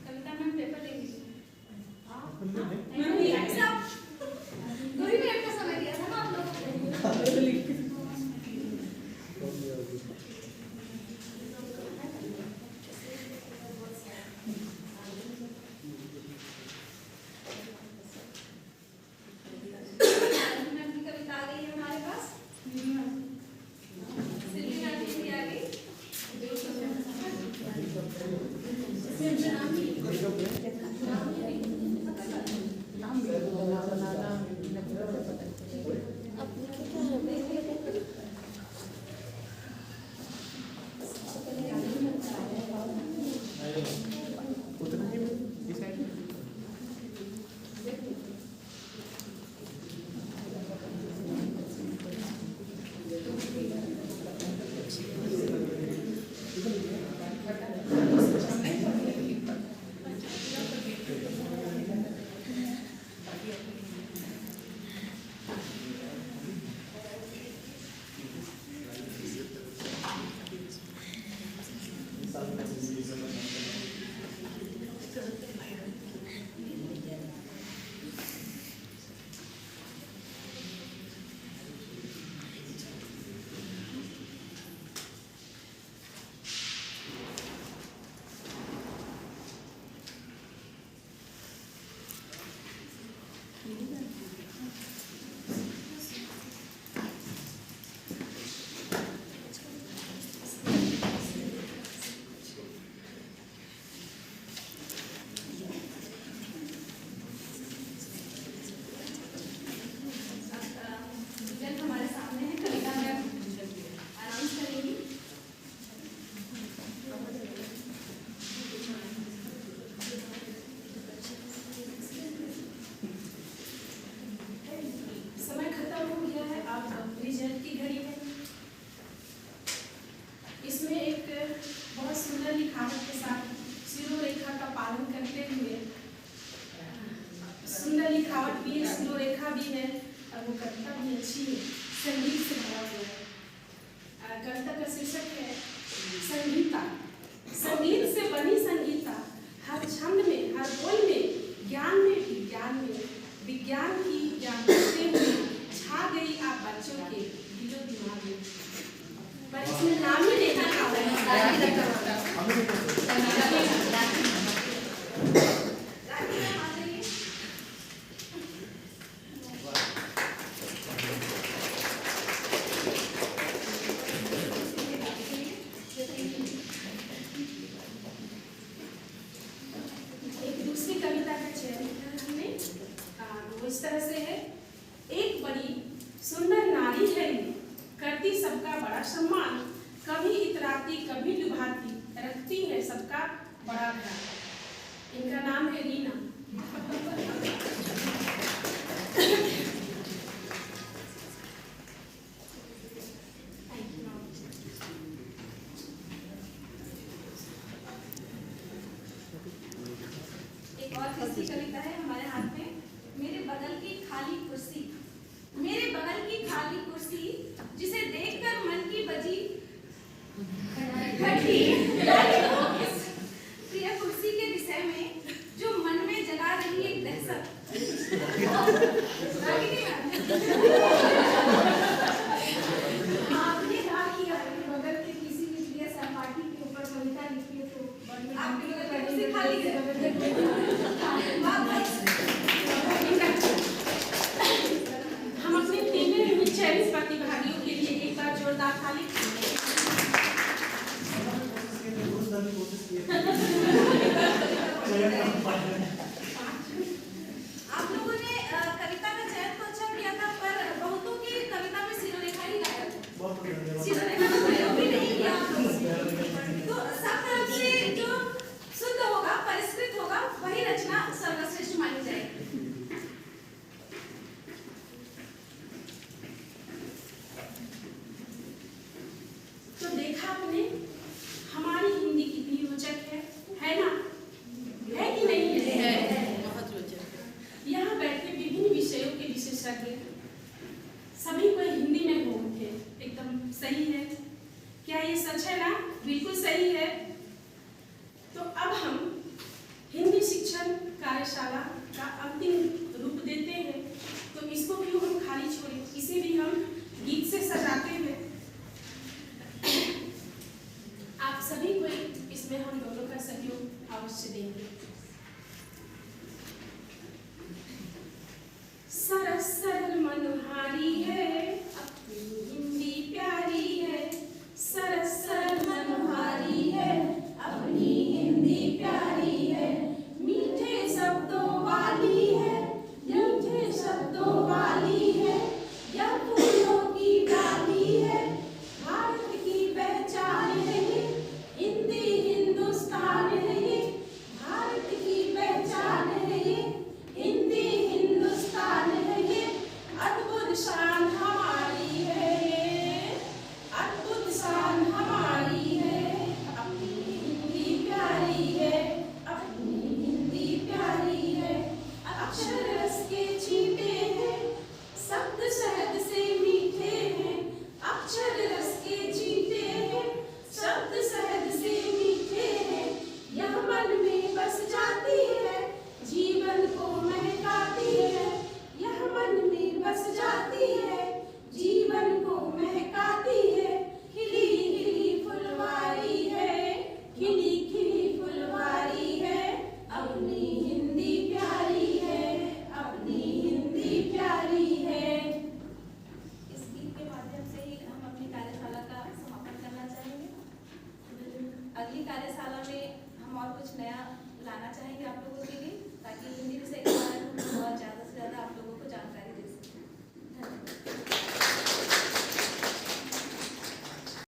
कविता मैम पेपर ले लीजिए। दूरी मिनट का समय दिया था ना आप लोगों को। मैम की कविता आ गई है हमारे पास। सिल्वी मैम की आ गई। लिखावट के साथ शिरोरेखा का पालन करते हुए सुंदर लिखावट भी है, शिरोरेखा भी है और वो कविता भी अच्छी है, संगीत से भरा हुआ है। कविता का शीर्षक है संगीता। संगीत से बनी संगीता, हर छंद में, हर बोल में, ज्ञान में, विज्ञान में, विज्ञान की ज्ञान करते हुए छा गई आप बच्चों के दिलो दिमाग में। पर इसमें नाम ही नहीं लिखा हुआ है। एक दूसरी कविता का चयन किया हमने, वो इस तरह से है। एक बड़ी सुंदर नारी है ये, करती सबका बड़ा सम्मान, कभी इतराती कभी लुभाती, रखती है सबका बड़ा ख्याल। इनका नाम है रीना। एक और तीसरी कविता है हमारे हाथ में। मेरे बगल की खाली कुर्सी, मेरे बगल की खाली कुर्सी, जिसे देखकर मन की बजी घटी, इस प्रिय कुर्सी के विषय में जो मन में जगा रही एक दहशत। आपने कहा कि आपके बगल के किसी भी प्रिय सहपाठी के ऊपर कविता लिखी है तो आपके बगल की कुर्सी खाली है। हम अपने तीनों चयनित प्रतिभागियों के लिए एक बार जोरदार ताली। आप लोगों ने कविता का चयन तो अच्छा किया था, पर बहुतों की कविता में शिरोरेखा ही गायब है। शिरोरेखा का प्रयोग भी नहीं किया आप लोगों ने। तो सब तरफ से जो शुद्ध होगा, परिष्कृत होगा, वही रचना सर्वश्रेष्ठ मानी जाएगी। तो देखा आपने हमारी हिंदी कितनी रोचक है ना? है कि नहीं है? बहुत रोचक। यहाँ बैठे विभिन्न विषयों के विशेषज्ञ सभी को हिंदी में बोलते हैं, एकदम सही है। क्या ये सच है ना? बिल्कुल सही है। तो अब हम हिंदी शिक्षण कार्यशाला का अंतिम रूप देते हैं, तो इसको क्यों हम खाली छोड़ें, इसे भी हम गीत से सजाते हैं। आप सभी को इसमें हम दोनों का सहयोग अवश्य देंगे। सरस सरल मनोहारी है, अपनी हिंदी प्यारी है। सरस सरल मनोहारी है, अपनी हिंदी प्यारी है। मीठे शब्दों वाली है, मीठे शब्दों वाली है। यह फूलों की डाली है, भारत की पहचान है ये। हिंदी हिंदुस्तान है ये, भारत की पहचान है ये। हिंदी हिंदुस्तान है ये, अद्भुत शान हमारी है ये, अद्भुत शान हमारी है। अपनी हिंदी प्यारी है, अपनी हिंदी प्यारी है। अक्षर रस के छींटे हैं, शब्द शहद से मीठे हैं। अक्षर रस के छींटे हैं, शब्द शहद से मीठे हैं। यह मन में बस जाती है, जीवन को महकाती है। यह मन में बस जाती है, जीवन को महकाती है। खिली खिली फुलवारी है, खिली खिली फुलवारी है। अपनी हिंदी प्यारी है, अपनी हिंदी प्यारी है। इस गीत के माध्यम से ही हम अपनी कार्यशाला का समापन करना चाहेंगे। अगली कार्यशाला में हम और कुछ नया लाना चाहेंगे आप लोगों के लिए, ताकि हिंदी विषय के बारे में और